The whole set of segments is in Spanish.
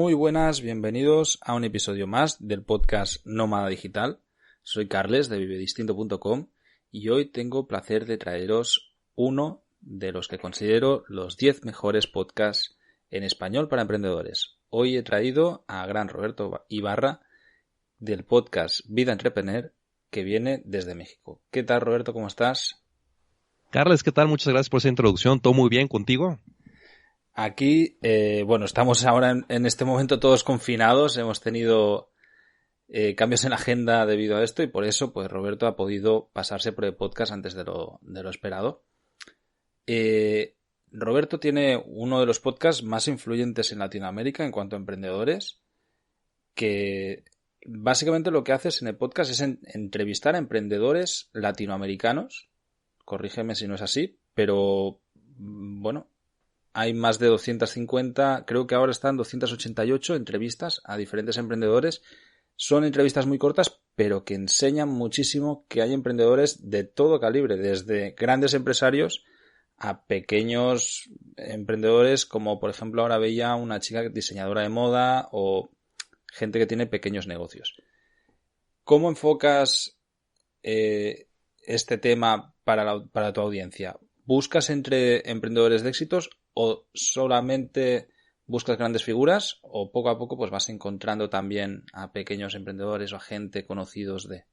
Muy buenas, bienvenidos a un episodio más del podcast Nómada Digital. Soy Carles de vivedistinto.com y hoy tengo el placer de traeros uno de los que considero los 10 mejores podcasts en español para emprendedores. Hoy he traído a gran Roberto Ibarra del podcast Vida Entrepreneur, que viene desde México. ¿Qué tal, Roberto? ¿Cómo estás? Carles, ¿qué tal? Muchas gracias por esa introducción. ¿Todo muy bien contigo? Aquí, estamos ahora en este momento todos confinados. Hemos tenido cambios en la agenda debido a esto y por eso, pues, Roberto ha podido pasarse por el podcast antes de lo esperado. Roberto tiene uno de los podcasts más influyentes en Latinoamérica en cuanto a emprendedores, que básicamente lo que haces en el podcast es entrevistar a emprendedores latinoamericanos. Corrígeme si no es así, pero bueno, hay más de 250, creo que ahora están 288 entrevistas a diferentes emprendedores. Son entrevistas muy cortas, pero que enseñan muchísimo que hay emprendedores de todo calibre, desde grandes empresarios a pequeños emprendedores, como por ejemplo ahora veía una chica diseñadora de moda o gente que tiene pequeños negocios. ¿Cómo enfocas este tema para tu audiencia? ¿Buscas entre emprendedores de éxitos o solamente buscas grandes figuras o poco a poco pues vas encontrando también a pequeños emprendedores o a gente conocidos de?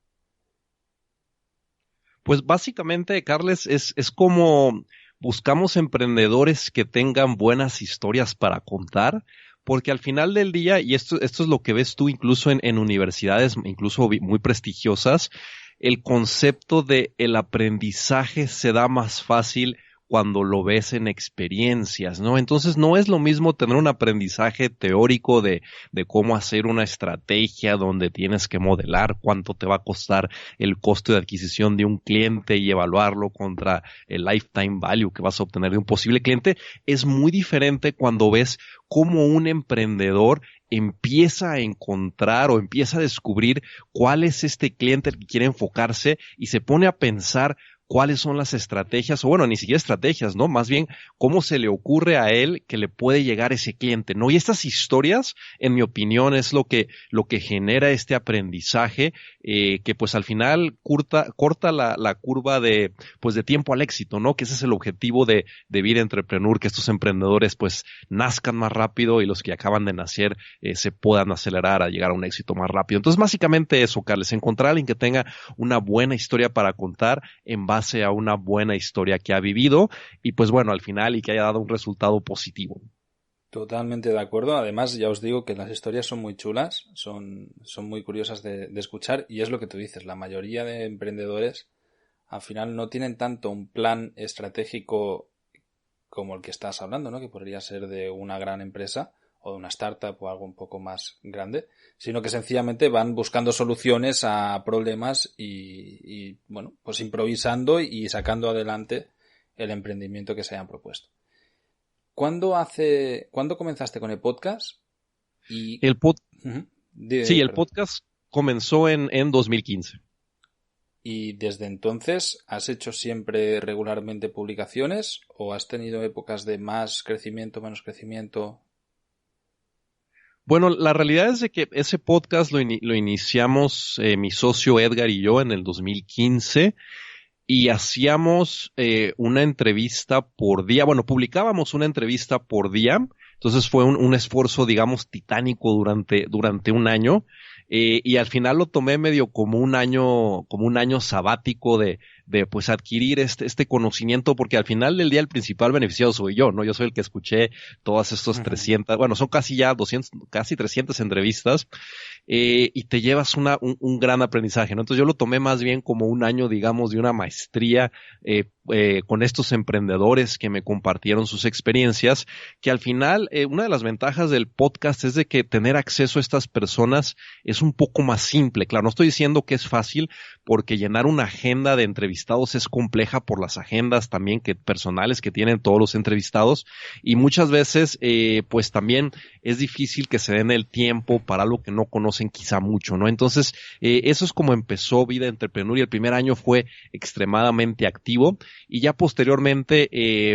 Pues básicamente, Carles, es como buscamos emprendedores que tengan buenas historias para contar, porque al final del día, y esto es lo que ves tú incluso en universidades, incluso muy prestigiosas, el concepto de el aprendizaje se da más fácil cuando lo ves en experiencias, ¿no? Entonces no es lo mismo tener un aprendizaje teórico de cómo hacer una estrategia donde tienes que modelar cuánto te va a costar el costo de adquisición de un cliente y evaluarlo contra el lifetime value que vas a obtener de un posible cliente. Es muy diferente cuando ves cómo un emprendedor empieza a encontrar o empieza a descubrir cuál es este cliente al que quiere enfocarse y se pone a pensar cuáles son las estrategias, o bueno, ni siquiera estrategias, ¿no? Más bien, cómo se le ocurre a él que le puede llegar ese cliente, ¿no? Y estas historias, en mi opinión, es lo que genera este aprendizaje, que pues al final corta la curva de tiempo al éxito, ¿no? Que ese es el objetivo de Vida Entrepreneur, que estos emprendedores pues nazcan más rápido y los que acaban de nacer se puedan acelerar a llegar a un éxito más rápido. Entonces, básicamente eso, Carles, encontrar a alguien que tenga una buena historia para contar en base a una buena historia que ha vivido y pues bueno, al final y que haya dado un resultado positivo. Totalmente de acuerdo. Además, ya os digo que las historias son muy chulas, son muy curiosas de escuchar y es lo que tú dices, la mayoría de emprendedores al final no tienen tanto un plan estratégico como el que estás hablando, ¿no? Que podría ser de una gran empresa o de una startup o algo un poco más grande, sino que sencillamente van buscando soluciones a problemas y bueno, pues improvisando y sacando adelante el emprendimiento que se hayan propuesto. ¿Cuándo comenzaste con el podcast? El podcast comenzó en 2015. ¿Y desde entonces has hecho siempre regularmente publicaciones o has tenido épocas de más crecimiento, menos crecimiento? Bueno, la realidad es de que ese podcast lo iniciamos mi socio Edgar y yo en el 2015 y hacíamos una entrevista por día. Bueno, publicábamos una entrevista por día. Entonces fue un esfuerzo, digamos, titánico durante un año. Y al final lo tomé medio como un año sabático de pues adquirir este conocimiento, porque al final del día el principal beneficiado soy yo, ¿no? Yo soy el que escuché todas estos 300, bueno, son casi ya 200, casi 300 entrevistas, y te llevas un gran aprendizaje, ¿no? Entonces yo lo tomé más bien como un año, digamos, de una maestría, con estos emprendedores que me compartieron sus experiencias, que al final, una de las ventajas del podcast es de que tener acceso a estas personas es un poco más simple. Claro, no estoy diciendo que es fácil, porque llenar una agenda de entrevistados es compleja por las agendas también personales que tienen todos los entrevistados, y muchas veces pues también es difícil que se den el tiempo para algo que no conocen quizá mucho, ¿no? Entonces eso es como empezó Vida Entrepreneur, y el primer año fue extremadamente activo, y ya posteriormente,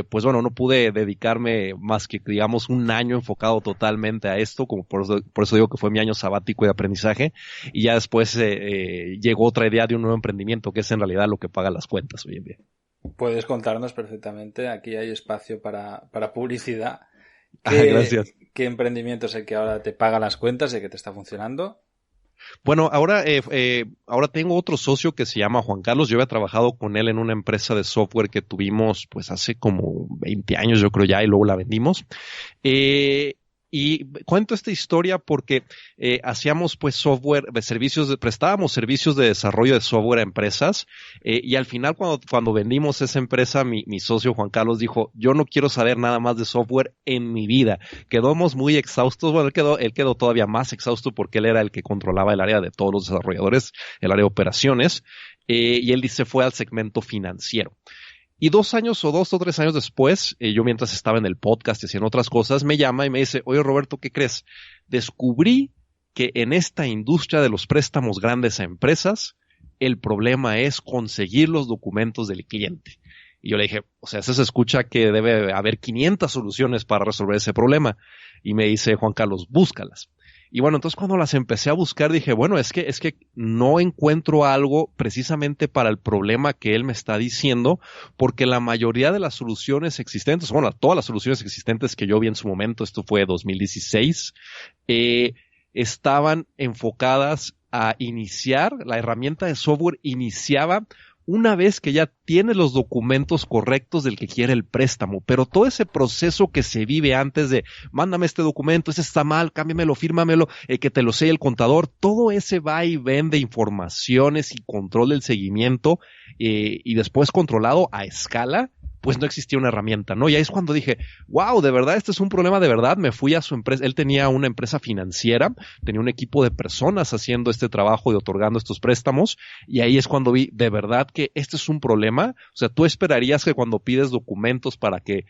pues bueno, no pude dedicarme más que, digamos, un año enfocado totalmente a esto, como por eso digo que fue mi año sabático de aprendizaje, y ya después llegó otra idea de un nuevo emprendimiento, que es en realidad lo que paga las cuentas hoy en día. Puedes contarnos perfectamente, aquí hay espacio para publicidad. Gracias. ¿Qué emprendimiento es el que ahora te paga las cuentas y que te está funcionando? Bueno, ahora tengo otro socio que se llama Juan Carlos. Yo había trabajado con él en una empresa de software que tuvimos pues hace como 20 años, yo creo ya, y luego la vendimos. Y cuento esta historia porque hacíamos pues prestábamos servicios de desarrollo de software a empresas, y al final cuando vendimos esa empresa, mi socio Juan Carlos dijo, yo no quiero saber nada más de software en mi vida. Quedamos muy exhaustos. Bueno, él quedó todavía más exhausto porque él era el que controlaba el área de todos los desarrolladores, el área de operaciones, y él se fue al segmento financiero. Y 2 o 3 años después, yo mientras estaba en el podcast y haciendo otras cosas, me llama y me dice, oye Roberto, ¿qué crees? Descubrí que en esta industria de los préstamos grandes a empresas, el problema es conseguir los documentos del cliente. Y yo le dije, o sea, eso se escucha que debe haber 500 soluciones para resolver ese problema. Y me dice Juan Carlos, búscalas. Y bueno, entonces cuando las empecé a buscar dije, bueno, es que no encuentro algo precisamente para el problema que él me está diciendo, porque la mayoría de las soluciones existentes, bueno, todas las soluciones existentes que yo vi en su momento, esto fue 2016, estaban enfocadas a iniciar, la herramienta de software iniciaba una vez que ya tiene los documentos correctos del que quiere el préstamo, pero todo ese proceso que se vive antes de, mándame este documento, ese está mal, cámbiamelo, fírmamelo, que te lo selle el contador, todo ese va y ven de informaciones y control del seguimiento, y después controlado a escala, pues no existía una herramienta, ¿no? Y ahí es cuando dije, wow, de verdad, este es un problema de verdad. Me fui a su empresa, él tenía una empresa financiera, tenía un equipo de personas haciendo este trabajo y otorgando estos préstamos, y ahí es cuando vi, de verdad, que este es un problema. O sea, tú esperarías que cuando pides documentos para que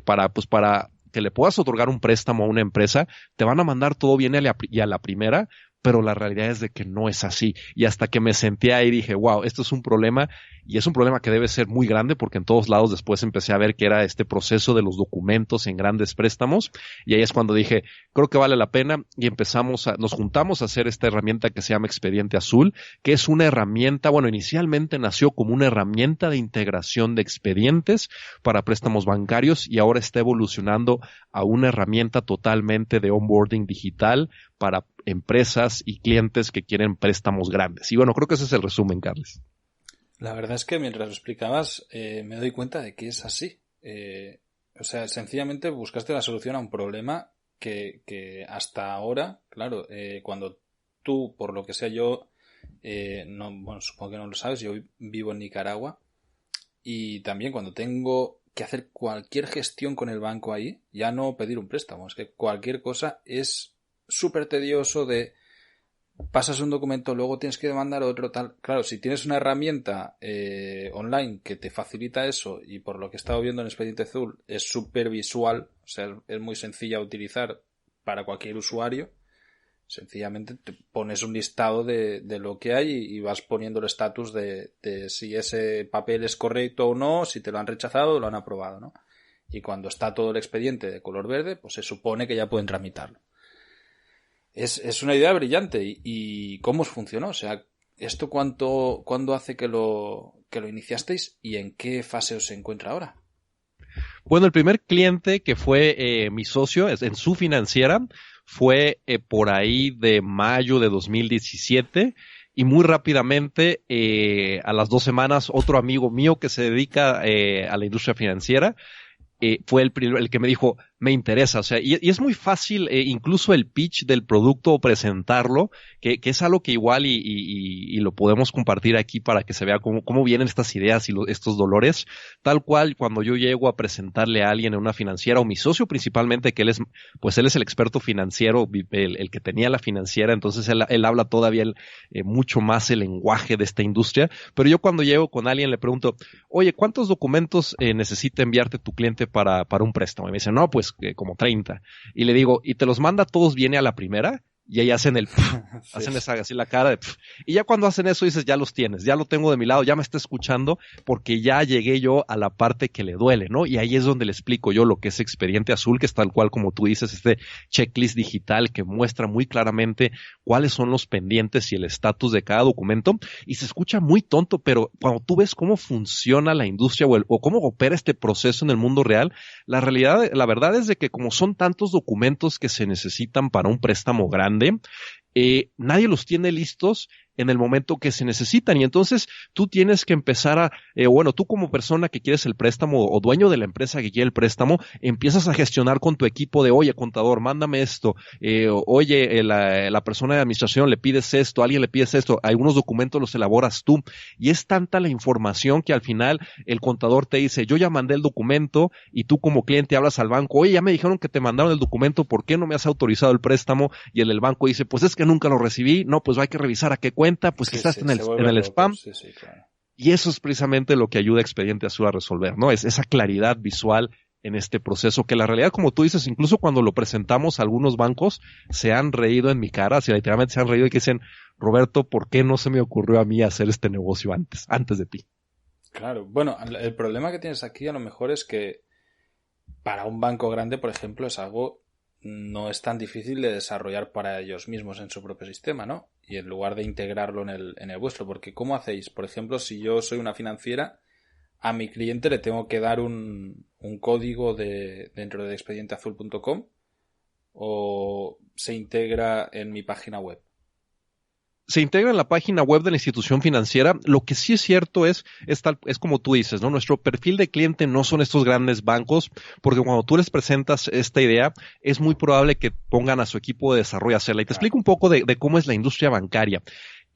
para que le puedas otorgar un préstamo a una empresa, te van a mandar todo bien y a la primera, pero la realidad es de que no es así. Y hasta que me senté ahí dije, wow, esto es un problema, y es un problema que debe ser muy grande, porque en todos lados después empecé a ver que era este proceso de los documentos en grandes préstamos, y ahí es cuando dije, creo que vale la pena, y nos juntamos a hacer esta herramienta que se llama Expediente Azul, que es una herramienta, bueno, inicialmente nació como una herramienta de integración de expedientes para préstamos bancarios, y ahora está evolucionando a una herramienta totalmente de onboarding digital para empresas y clientes que quieren préstamos grandes. Y bueno, creo que ese es el resumen, Carles. La verdad es que mientras lo explicabas me doy cuenta de que es así. O sea, sencillamente buscaste la solución a un problema que hasta ahora, claro, cuando tú, por lo que sea yo, no, bueno, supongo que no lo sabes, yo vivo en Nicaragua, y también cuando tengo que hacer cualquier gestión con el banco ahí, ya no pedir un préstamo, es que cualquier cosa es súper tedioso de pasas un documento, luego tienes que mandar otro, tal. Claro, si tienes una herramienta online que te facilita eso, y por lo que he estado viendo en Expediente Azul es súper visual, o sea, es muy sencilla de utilizar para cualquier usuario, sencillamente te pones un listado de lo que hay y vas poniendo el estatus de si ese papel es correcto o no, si te lo han rechazado o lo han aprobado, ¿no? Y cuando está todo el expediente de color verde, pues se supone que ya pueden tramitarlo. Es una idea brillante. ¿Y cómo os funcionó? O sea, ¿esto cuándo hace que lo iniciasteis y en qué fase os encuentra ahora? Bueno, el primer cliente que fue mi socio en su financiera fue por ahí de mayo de 2017, y muy rápidamente, a las 2 semanas, otro amigo mío que se dedica a la industria financiera fue el que me dijo, me interesa, o sea, y es muy fácil, incluso el pitch del producto, presentarlo, que es algo que igual y lo podemos compartir aquí para que se vea cómo vienen estas ideas y estos dolores, tal cual cuando yo llego a presentarle a alguien en una financiera, o mi socio principalmente, que él es el experto financiero, el que tenía la financiera, entonces él habla todavía mucho más el lenguaje de esta industria, pero yo cuando llego con alguien le pregunto, oye, ¿cuántos documentos necesita enviarte tu cliente para un préstamo? Y me dice, no, pues como 30. Y le digo, ¿y te los manda todos bien a la primera? Y ahí hacen el pf, hacen esa así la cara de pf. Y ya cuando hacen eso dices, ya los tienes, ya lo tengo de mi lado, ya me está escuchando porque ya llegué yo a la parte que le duele, ¿no? Y ahí es donde le explico yo lo que es Expediente Azul, que es tal cual como tú dices, este checklist digital que muestra muy claramente cuáles son los pendientes y el estatus de cada documento. Y se escucha muy tonto, pero cuando tú ves cómo funciona la industria o cómo opera este proceso en el mundo real, la verdad es de que como son tantos documentos que se necesitan para un préstamo grande, nadie los tiene listos en el momento que se necesitan y entonces tú tienes que empezar tú como persona que quieres el préstamo o dueño de la empresa que quiere el préstamo, empiezas a gestionar con tu equipo de, oye, contador, mándame esto, la persona de administración le pides esto, alguien le pides esto, algunos documentos los elaboras tú y es tanta la información que al final el contador te dice, yo ya mandé el documento y tú como cliente hablas al banco, oye, ya me dijeron que te mandaron el documento, ¿por qué no me has autorizado el préstamo? Y el banco dice, pues es que nunca lo recibí, no, pues hay que revisar a qué cuenta, pues Sí, quizás sí, en el loco. spam. Sí, claro. Y eso es precisamente lo que ayuda a Expediente Azul a resolver, ¿no? Es esa claridad visual en este proceso que la realidad, como tú dices, incluso cuando lo presentamos a algunos bancos, se han reído en mi cara, literalmente se han reído y que dicen, Roberto, ¿por qué no se me ocurrió a mí hacer este negocio antes de ti? Claro, bueno, el problema que tienes aquí a lo mejor es que para un banco grande, por ejemplo, es algo no es tan difícil de desarrollar para ellos mismos en su propio sistema, ¿no? Y en lugar de integrarlo en el vuestro, porque ¿cómo hacéis? Por ejemplo, si yo soy una financiera, a mi cliente le tengo que dar un código dentro de expedienteazul.com o se integra en mi página web. Se integra en la página web de la institución financiera. Lo que sí es cierto es como tú dices, ¿no? Nuestro perfil de cliente no son estos grandes bancos, porque cuando tú les presentas esta idea, es muy probable que pongan a su equipo de desarrollo a hacerla. Y te explico un poco de cómo es la industria bancaria.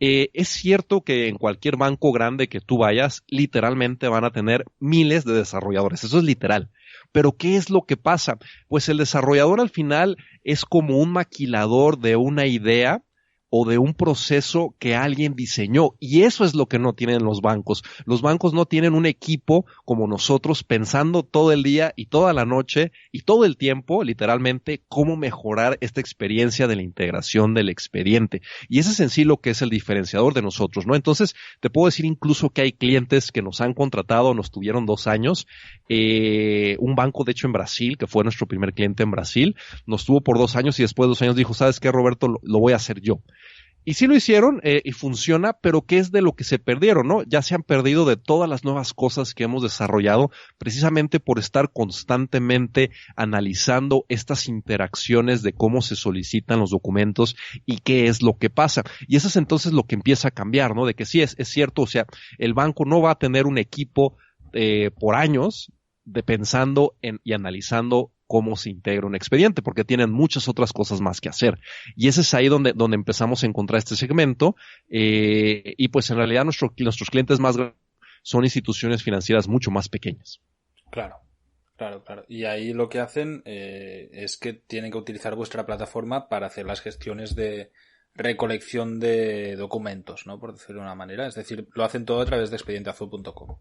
Es cierto que en cualquier banco grande que tú vayas, literalmente van a tener miles de desarrolladores. Eso es literal. Pero ¿qué es lo que pasa? Pues el desarrollador al final es como un maquilador de una idea o de un proceso que alguien diseñó. Y eso es lo que no tienen los bancos. Los bancos no tienen un equipo como nosotros pensando todo el día y toda la noche y todo el tiempo, literalmente, cómo mejorar esta experiencia de la integración del expediente. Y ese es en sí lo que es el diferenciador de nosotros, ¿no? Entonces, te puedo decir incluso que hay clientes que nos han contratado, nos tuvieron 2 años. Un banco, de hecho, en Brasil, que fue nuestro primer cliente en Brasil, nos tuvo por 2 años y después de 2 años dijo, ¿sabes qué, Roberto? Lo voy a hacer yo. Y sí lo hicieron y funciona, pero ¿qué es de lo que se perdieron, no? Ya se han perdido de todas las nuevas cosas que hemos desarrollado precisamente por estar constantemente analizando estas interacciones de cómo se solicitan los documentos y qué es lo que pasa. Y eso es entonces lo que empieza a cambiar, ¿no? De que sí es cierto, o sea, el banco no va a tener un equipo por años pensando y analizando cómo se integra un expediente, porque tienen muchas otras cosas más que hacer. Y ese es ahí donde empezamos a encontrar este segmento, y pues en realidad nuestros clientes más grandes son instituciones financieras mucho más pequeñas. Claro. Y ahí lo que hacen es que tienen que utilizar vuestra plataforma para hacer las gestiones de recolección de documentos, ¿no? Por decirlo de una manera. Es decir, lo hacen todo a través de expedienteazul.com.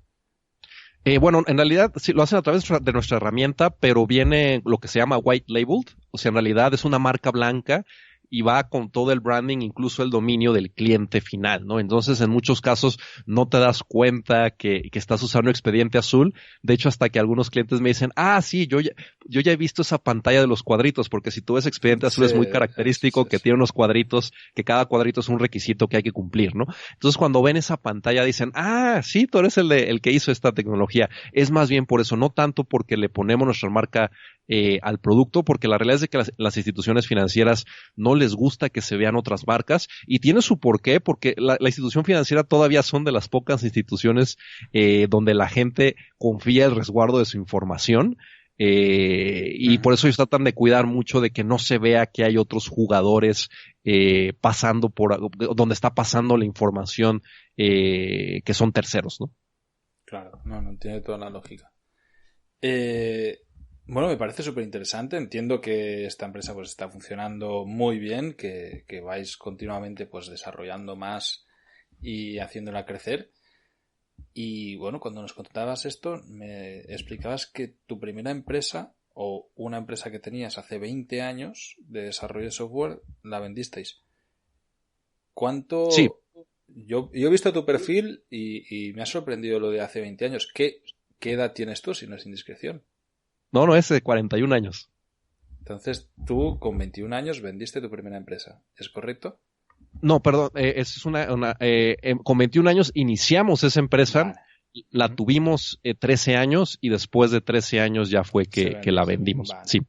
Bueno, en realidad sí lo hacen a través de nuestra herramienta, pero viene lo que se llama white labeled, o sea, en realidad es una marca blanca y va con todo el branding, incluso el dominio del cliente final, ¿no? Entonces, en muchos casos no te das cuenta que estás usando Expediente Azul. De hecho, hasta que algunos clientes me dicen, sí, yo ya he visto esa pantalla de los cuadritos, porque si tú ves Expediente Azul es muy característico que tiene unos cuadritos, que cada cuadrito es un requisito que hay que cumplir, ¿no? Entonces, cuando ven esa pantalla dicen, sí, tú eres el que hizo esta tecnología. Es más bien por eso, no tanto porque le ponemos nuestra marca al producto, porque la realidad es de que las instituciones financieras no les gusta que se vean otras marcas y tiene su porqué, porque la institución financiera todavía son de las pocas instituciones donde la gente confía el resguardo de su información. Y por eso ellos tratan de cuidar mucho de que no se vea que hay otros jugadores pasando donde está pasando la información que son terceros, ¿no? Claro, no tiene toda la lógica. Bueno, me parece súper interesante. Entiendo que esta empresa pues está funcionando muy bien, que vais continuamente pues desarrollando más y haciéndola crecer. Y bueno, cuando nos contabas esto, me explicabas que tu primera empresa o una empresa que tenías hace 20 años de desarrollo de software, la vendisteis. ¿Cuánto? Sí. Yo he visto tu perfil y me ha sorprendido lo de hace 20 años. ¿Qué edad tienes tú, si no es indiscreción? No, es de 41 años. Entonces, tú con 21 años vendiste tu primera empresa, ¿es correcto? No, perdón, es con 21 años iniciamos esa empresa, Vale. la tuvimos 13 años y después de 13 años ya fue que la vendimos. Vale. Sí.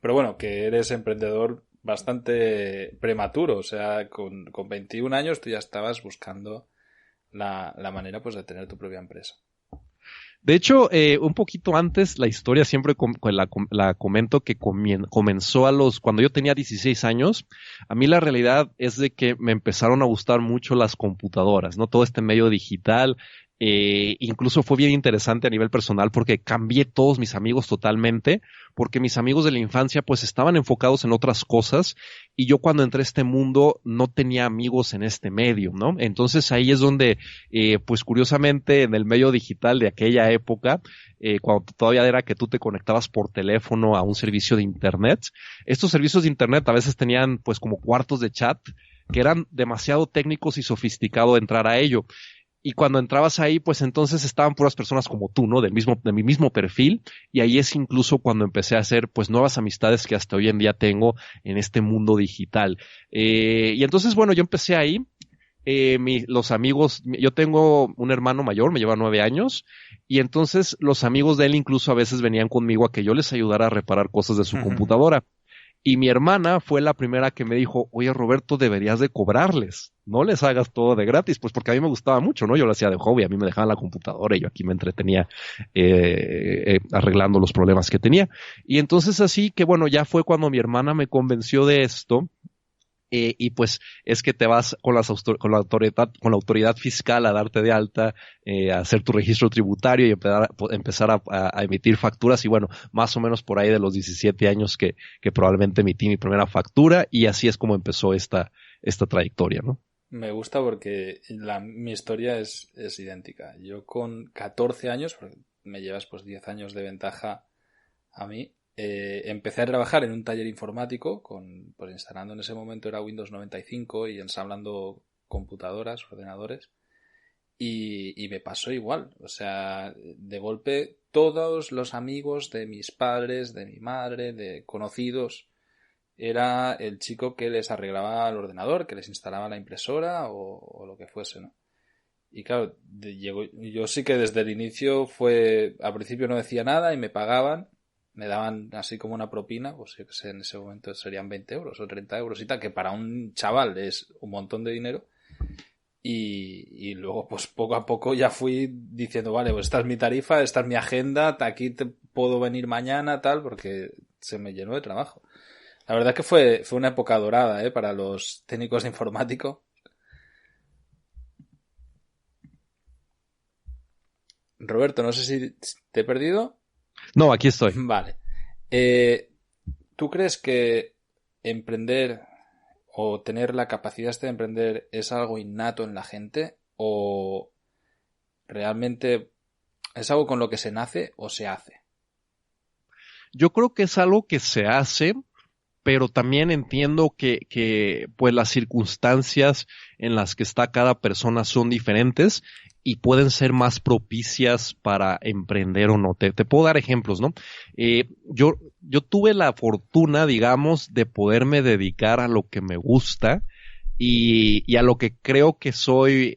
Pero bueno, que eres emprendedor bastante prematuro, o sea, con 21 años tú ya estabas buscando la manera pues de tener tu propia empresa. De hecho, un poquito antes, la historia siempre la comento que comenzó cuando yo tenía 16 años. A mí la realidad es de que me empezaron a gustar mucho las computadoras, ¿no? Todo este medio digital. Incluso fue bien interesante a nivel personal porque cambié todos mis amigos totalmente, porque mis amigos de la infancia pues estaban enfocados en otras cosas y yo cuando entré a este mundo no tenía amigos en este medio, ¿no? Entonces ahí es donde, pues curiosamente en el medio digital de aquella época, cuando todavía era que tú te conectabas por teléfono a un servicio de internet, estos servicios de internet a veces tenían pues como cuartos de chat que eran demasiado técnicos y sofisticado entrar a ello. Y cuando entrabas ahí, pues entonces estaban puras personas como tú, ¿no? de mi mismo perfil. Y ahí es incluso cuando empecé a hacer, pues, nuevas amistades que hasta hoy en día tengo en este mundo digital. Y entonces, bueno, yo empecé ahí. Los amigos, yo tengo un hermano mayor, me lleva 9 años. Y entonces los amigos de él incluso a veces venían conmigo a que yo les ayudara a reparar cosas de su computadora. Y mi hermana fue la primera que me dijo, oye Roberto, deberías de cobrarles, no les hagas todo de gratis, pues porque a mí me gustaba mucho, ¿no? Yo lo hacía de hobby, a mí me dejaban la computadora y yo aquí me entretenía arreglando los problemas que tenía. Y entonces así que bueno, ya fue cuando mi hermana me convenció de esto. Y pues es que te vas con la autoridad fiscal a darte de alta, a hacer tu registro tributario y empezar a emitir facturas. Y bueno, más o menos por ahí de los 17 años que probablemente emití mi primera factura y así es como empezó esta trayectoria, ¿no? Me gusta porque mi historia es idéntica. Yo con 14 años, porque me llevas pues 10 años de ventaja a mí, empecé a trabajar en un taller informático pues instalando en ese momento era Windows 95 y ensamblando computadoras, ordenadores y me pasó igual, o sea, de golpe todos los amigos de mis padres, de mi madre, de conocidos, era el chico que les arreglaba el ordenador, que les instalaba la impresora o lo que fuese, ¿no? Y claro, yo sí que desde el inicio al principio no decía nada y me pagaban, me daban así como una propina, pues yo que sé, en ese momento serían 20 euros o 30 euros y tal, que para un chaval es un montón de dinero. Y luego, pues poco a poco ya fui diciendo, vale, pues esta es mi tarifa, esta es mi agenda, aquí te puedo venir mañana, tal, porque se me llenó de trabajo. La verdad es que fue una época dorada, para los técnicos de informático. Roberto, no sé si te he perdido. No, aquí estoy. Vale. ¿Tú crees que emprender o tener la capacidad de emprender es algo innato en la gente o realmente es algo con lo que se nace o se hace? Yo creo que es algo que se hace, pero también entiendo que pues las circunstancias en las que está cada persona son diferentes y pueden ser más propicias para emprender o no. Te puedo dar ejemplos, ¿no? Yo tuve la fortuna, digamos, de poderme dedicar a lo que me gusta y a lo que creo que soy,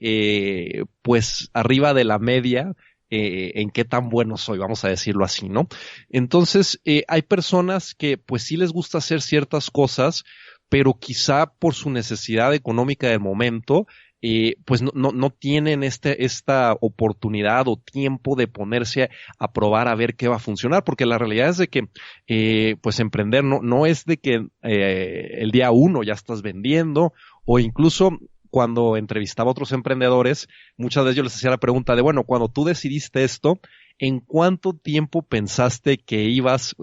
pues, arriba de la media, en qué tan bueno soy, vamos a decirlo así, ¿no? Entonces, hay personas que pues sí les gusta hacer ciertas cosas, pero quizá por su necesidad económica del momento, pues no tienen esta oportunidad o tiempo de ponerse a probar a ver qué va a funcionar, porque la realidad es de que, pues emprender no es de que el día 1 ya estás vendiendo o incluso cuando entrevistaba a otros emprendedores, muchas veces yo les hacía la pregunta de, bueno, cuando tú decidiste esto, ¿en cuánto tiempo pensaste que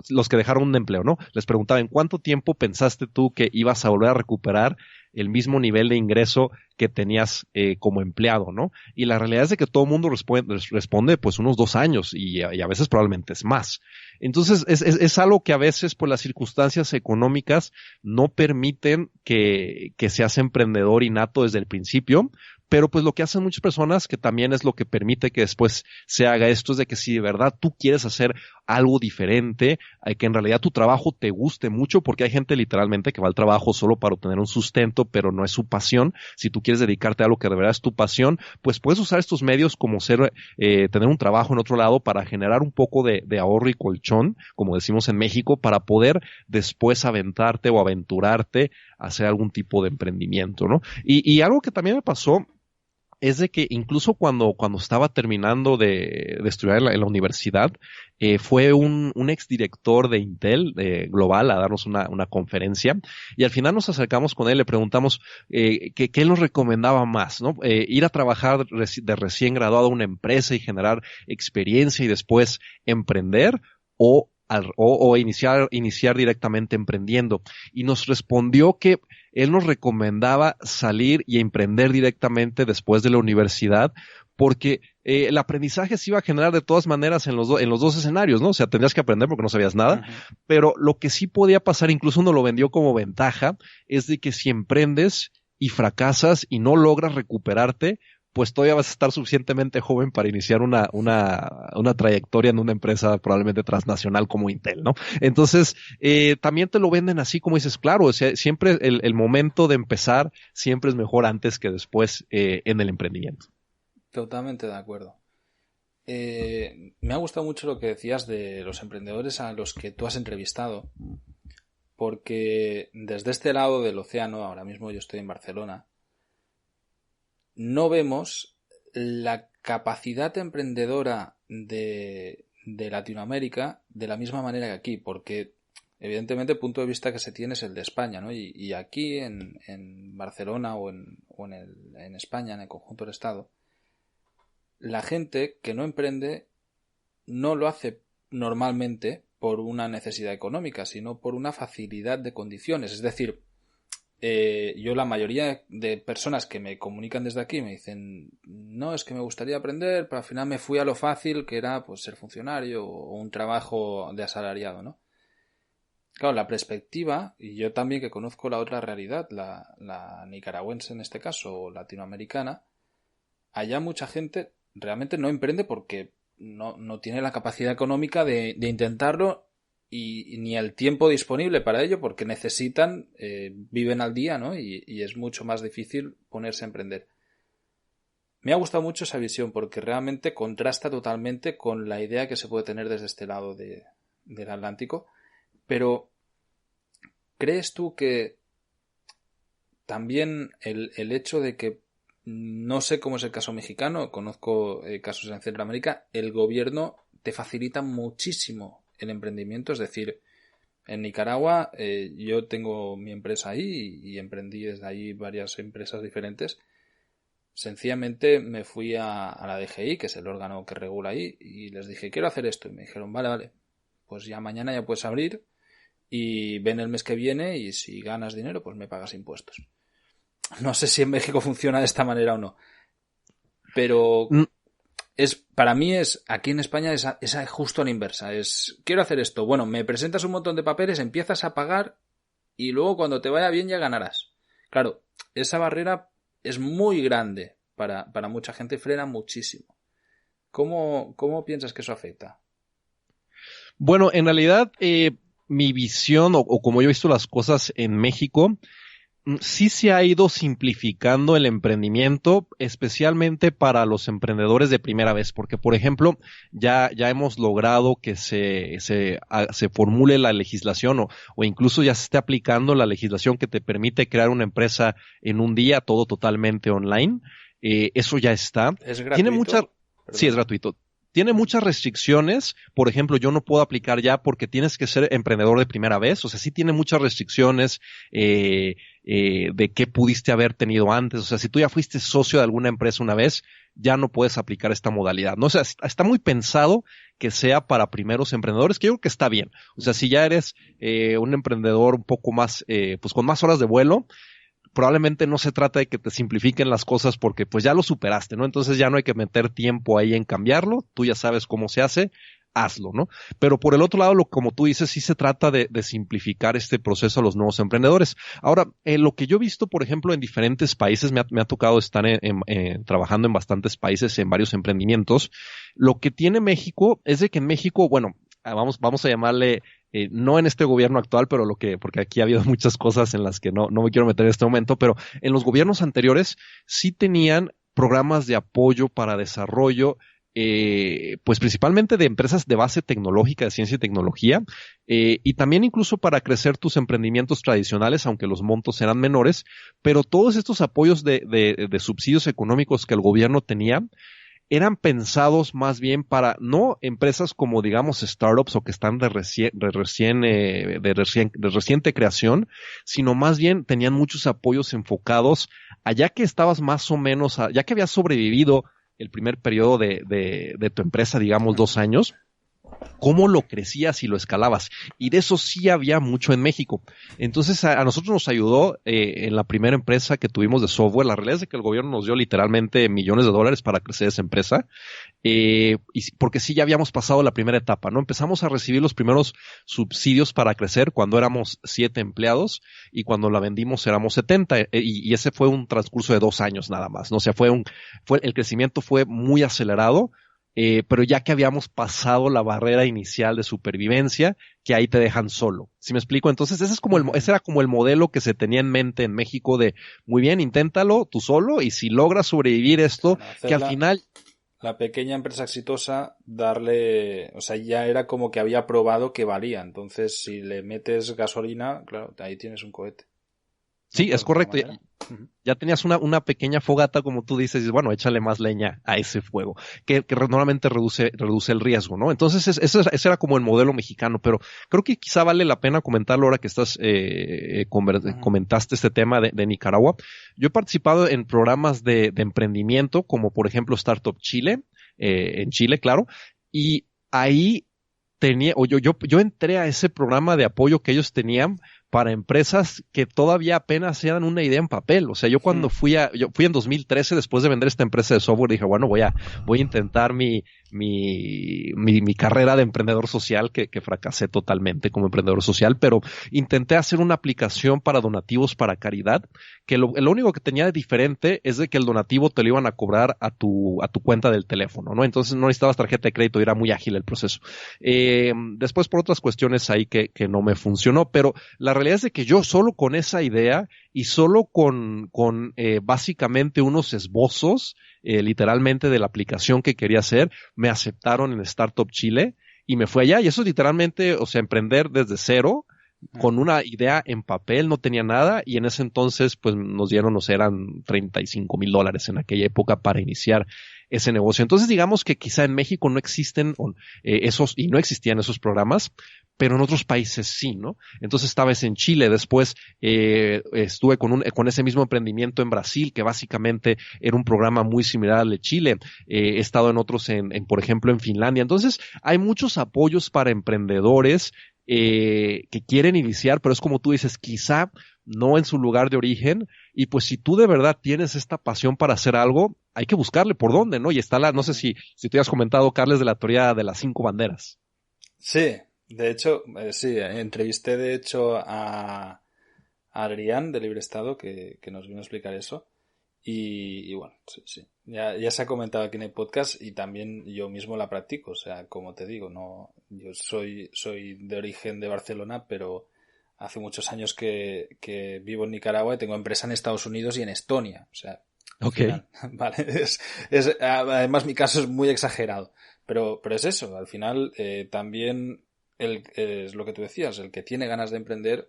los que dejaron un empleo, ¿no? Les preguntaba, ¿en cuánto tiempo pensaste tú que ibas a volver a recuperar el mismo nivel de ingreso que tenías como empleado, ¿no? Y la realidad es de que todo el mundo responde pues unos 2 años y a veces probablemente es más. Entonces es algo que a veces pues las circunstancias económicas no permiten que seas emprendedor innato desde el principio. Pero pues lo que hacen muchas personas, que también es lo que permite que después se haga esto, es de que si de verdad tú quieres hacer algo diferente, que en realidad tu trabajo te guste mucho, porque hay gente literalmente que va al trabajo solo para obtener un sustento, pero no es su pasión. Si tú quieres dedicarte a algo que de verdad es tu pasión, pues puedes usar estos medios como tener un trabajo en otro lado para generar un poco de ahorro y colchón, como decimos en México, para poder después aventarte o aventurarte a hacer algún tipo de emprendimiento, ¿no? Y algo que también me pasó es de que incluso cuando estaba terminando de estudiar en la universidad, fue un exdirector de Intel global a darnos una conferencia, y al final nos acercamos con él, le preguntamos qué él nos recomendaba más, ¿no? Ir a trabajar de recién graduado a una empresa y generar experiencia y después emprender, o iniciar directamente emprendiendo. Y nos respondió que él nos recomendaba salir y emprender directamente después de la universidad, porque el aprendizaje se iba a generar de todas maneras en los dos escenarios, ¿no? O sea, tendrías que aprender porque no sabías nada, pero lo que sí podía pasar, incluso uno lo vendió como ventaja, es de que si emprendes y fracasas y no logras recuperarte, pues todavía vas a estar suficientemente joven para iniciar una trayectoria en una empresa probablemente transnacional como Intel, ¿no? Entonces, también te lo venden así como dices, claro, o sea, siempre el momento de empezar siempre es mejor antes que después en el emprendimiento. Totalmente de acuerdo. Me ha gustado mucho lo que decías de los emprendedores a los que tú has entrevistado, porque desde este lado del océano, ahora mismo yo estoy en Barcelona, no vemos la capacidad emprendedora de Latinoamérica de la misma manera que aquí, porque evidentemente el punto de vista que se tiene es el de España, ¿no? Y aquí en Barcelona o en España, en el conjunto del Estado, la gente que no emprende no lo hace normalmente por una necesidad económica, sino por una facilidad de condiciones. Es decir, yo la mayoría de personas que me comunican desde aquí me dicen, no, es que me gustaría aprender, pero al final me fui a lo fácil, que era pues ser funcionario o un trabajo de asalariado, ¿no? Claro, la perspectiva, y yo también que conozco la otra realidad, la nicaragüense en este caso, o latinoamericana, allá mucha gente realmente no emprende porque no tiene la capacidad económica de intentarlo y ni el tiempo disponible para ello porque necesitan, viven al día, ¿no? Y es mucho más difícil ponerse a emprender. Me ha gustado mucho esa visión porque realmente contrasta totalmente con la idea que se puede tener desde este lado del Atlántico. Pero, ¿crees tú que también el hecho de que, no sé cómo es el caso mexicano, conozco casos en Centroamérica, el gobierno te facilita muchísimo el emprendimiento? Es decir, en Nicaragua yo tengo mi empresa ahí y emprendí desde ahí varias empresas diferentes. Sencillamente me fui a la DGI, que es el órgano que regula ahí, y les dije, quiero hacer esto. Y me dijeron, vale, pues ya mañana ya puedes abrir y ven el mes que viene y si ganas dinero, pues me pagas impuestos. No sé si en México funciona de esta manera o no. Pero para mí aquí en España es justo a la inversa. Quiero hacer esto. Bueno, me presentas un montón de papeles, empiezas a pagar y luego cuando te vaya bien ya ganarás. Claro, esa barrera es muy grande para mucha gente y frena muchísimo. ¿Cómo piensas que eso afecta? Bueno, en realidad, mi visión o como yo he visto las cosas en México, sí se ha ido simplificando el emprendimiento, especialmente para los emprendedores de primera vez, porque por ejemplo, ya hemos logrado que se formule la legislación o incluso ya se esté aplicando la legislación que te permite crear una empresa en un día, todo totalmente online. Eso ya está. ¿Es gratuito? Sí, es gratuito. Tiene muchas restricciones. Por ejemplo, yo no puedo aplicar ya porque tienes que ser emprendedor de primera vez. O sea, sí tiene muchas restricciones de qué pudiste haber tenido antes. O sea, si tú ya fuiste socio de alguna empresa una vez, ya no puedes aplicar esta modalidad, ¿no? O sea, está muy pensado que sea para primeros emprendedores, que yo creo que está bien. O sea, si ya eres un emprendedor un poco más, pues con más horas de vuelo, probablemente no se trata de que te simplifiquen las cosas porque pues ya lo superaste, ¿no? Entonces ya no hay que meter tiempo ahí en cambiarlo, tú ya sabes cómo se hace, hazlo, ¿no? Pero por el otro lado, como tú dices, sí se trata de simplificar este proceso a los nuevos emprendedores. Ahora, lo que yo he visto, por ejemplo, en diferentes países, me ha tocado estar trabajando en bastantes países, en varios emprendimientos. Lo que tiene México es de que en México, bueno, vamos a llamarle no en este gobierno actual, pero porque aquí ha habido muchas cosas en las que no me quiero meter en este momento, pero en los gobiernos anteriores sí tenían programas de apoyo para desarrollo, pues principalmente de empresas de base tecnológica, de ciencia y tecnología, y también incluso para crecer tus emprendimientos tradicionales, aunque los montos eran menores, pero todos estos apoyos de subsidios económicos que el gobierno tenía, eran pensados más bien para no empresas como digamos startups o que están de reciente creación, sino más bien tenían muchos apoyos enfocados a ya que estabas más o menos, ya que habías sobrevivido el primer periodo de tu empresa, digamos 2 años, cómo lo crecías y lo escalabas. Y de eso sí había mucho en México. Entonces a nosotros nos ayudó en la primera empresa que tuvimos de software. La realidad es que el gobierno nos dio literalmente millones de dólares para crecer esa empresa. Porque sí ya habíamos pasado la primera etapa, ¿no? Empezamos a recibir los primeros subsidios para crecer cuando éramos 7 empleados y cuando la vendimos éramos 70 y ese fue un transcurso de 2 años nada más, ¿no? O sea, el crecimiento fue muy acelerado. Pero ya que habíamos pasado la barrera inicial de supervivencia, que ahí te dejan solo. ¿Sí me explico? Entonces ese era como el modelo que se tenía en mente en México de, muy bien, inténtalo tú solo y si logras sobrevivir esto, Bueno, que al final... La pequeña empresa exitosa, o sea, ya era como que había probado que valía. Entonces, si le metes gasolina, claro, ahí tienes un cohete. ¿No? Sí, Por es alguna correcto. manera. Ya tenías una pequeña fogata, como tú dices, y bueno, échale más leña a ese fuego, que normalmente reduce el riesgo, ¿no? Entonces, ese era como el modelo mexicano, pero creo que quizá vale la pena comentarlo ahora que comentaste este tema de Nicaragua. Yo he participado en programas de emprendimiento, como por ejemplo Startup Chile, en Chile, claro, y ahí yo entré a ese programa de apoyo que ellos tenían para empresas que todavía apenas eran una idea en papel. O sea, yo fui en 2013 después de vender esta empresa de software, dije, bueno, voy a intentar mi carrera de emprendedor social, que fracasé totalmente como emprendedor social, pero intenté hacer una aplicación para donativos para caridad, que lo único que tenía de diferente es de que el donativo te lo iban a cobrar a tu cuenta del teléfono, ¿no? Entonces no necesitabas tarjeta de crédito y era muy ágil el proceso. Después por otras cuestiones ahí que no me funcionó, pero la realidad es de que yo solo con esa idea y solo con básicamente unos esbozos, literalmente de la aplicación que quería hacer, me aceptaron en Startup Chile y me fui allá. Y eso es literalmente, o sea, emprender desde cero, con una idea en papel, no tenía nada, y en ese entonces, pues eran $35,000 en aquella época para iniciar ese negocio. Entonces, digamos que quizá en México no existen y no existían esos programas, pero en otros países sí, ¿no? Entonces esta vez en Chile, después estuve con ese mismo emprendimiento en Brasil, que básicamente era un programa muy similar al de Chile. He estado en otros, por ejemplo, en Finlandia. Entonces hay muchos apoyos para emprendedores que quieren iniciar, pero es como tú dices, quizá no en su lugar de origen, y pues si tú de verdad tienes esta pasión para hacer algo, hay que buscarle por dónde, ¿no? Y está no sé si tú has comentado, Carles, de la teoría de las 5 banderas. Sí, de hecho, sí, entrevisté de hecho a Adrián de Libre Estado que nos vino a explicar eso. Y bueno, sí. Ya se ha comentado aquí en el podcast y también yo mismo la practico. O sea, como te digo, yo soy de origen de Barcelona, pero hace muchos años que vivo en Nicaragua y tengo empresa en Estados Unidos y en Estonia. O sea, al final, vale. Además, mi caso es muy exagerado. Pero es eso, al final también es lo que tú decías, el que tiene ganas de emprender,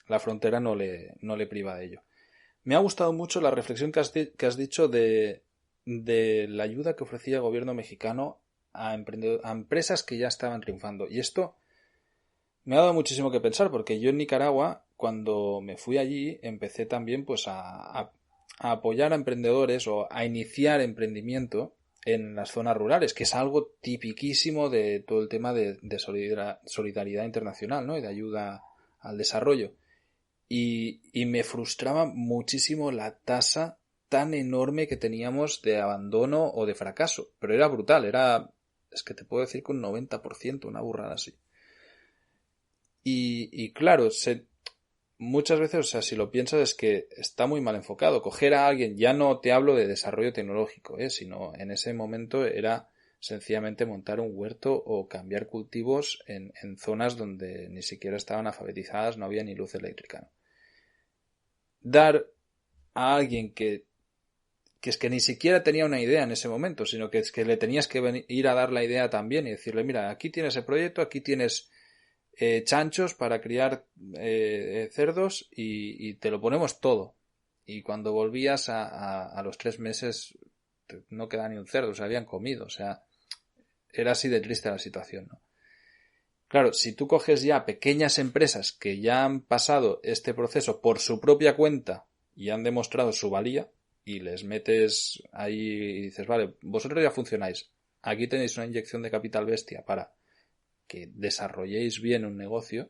la frontera no le priva de ello. Me ha gustado mucho la reflexión que has dicho de la ayuda que ofrecía el gobierno mexicano a empresas que ya estaban triunfando. Y esto me ha dado muchísimo que pensar, porque yo en Nicaragua, cuando me fui allí, empecé también pues a apoyar a emprendedores o a iniciar emprendimiento en las zonas rurales, que es algo tipiquísimo de todo el tema de solidaridad internacional, ¿no? Y de ayuda al desarrollo. y me frustraba muchísimo la tasa tan enorme que teníamos de abandono o de fracaso. Pero era brutal, es que te puedo decir que un 90%, una burrada así. Y claro, muchas veces, o sea, si lo piensas es que está muy mal enfocado. Coger a alguien, ya no te hablo de desarrollo tecnológico, sino en ese momento era sencillamente montar un huerto o cambiar cultivos en zonas donde ni siquiera estaban alfabetizadas, no había ni luz eléctrica, ¿no? Dar a alguien que es que ni siquiera tenía una idea en ese momento, sino que es que le tenías que ir a dar la idea también y decirle, mira, aquí tienes el proyecto, aquí tienes chanchos para criar cerdos y te lo ponemos todo. Y cuando volvías a los 3 meses no quedaba ni un cerdo, se habían comido, o sea, era así de triste la situación, ¿no? Claro, si tú coges ya pequeñas empresas que ya han pasado este proceso por su propia cuenta y han demostrado su valía y les metes ahí y dices, vale, vosotros ya funcionáis, aquí tenéis una inyección de capital bestia para que desarrolléis bien un negocio,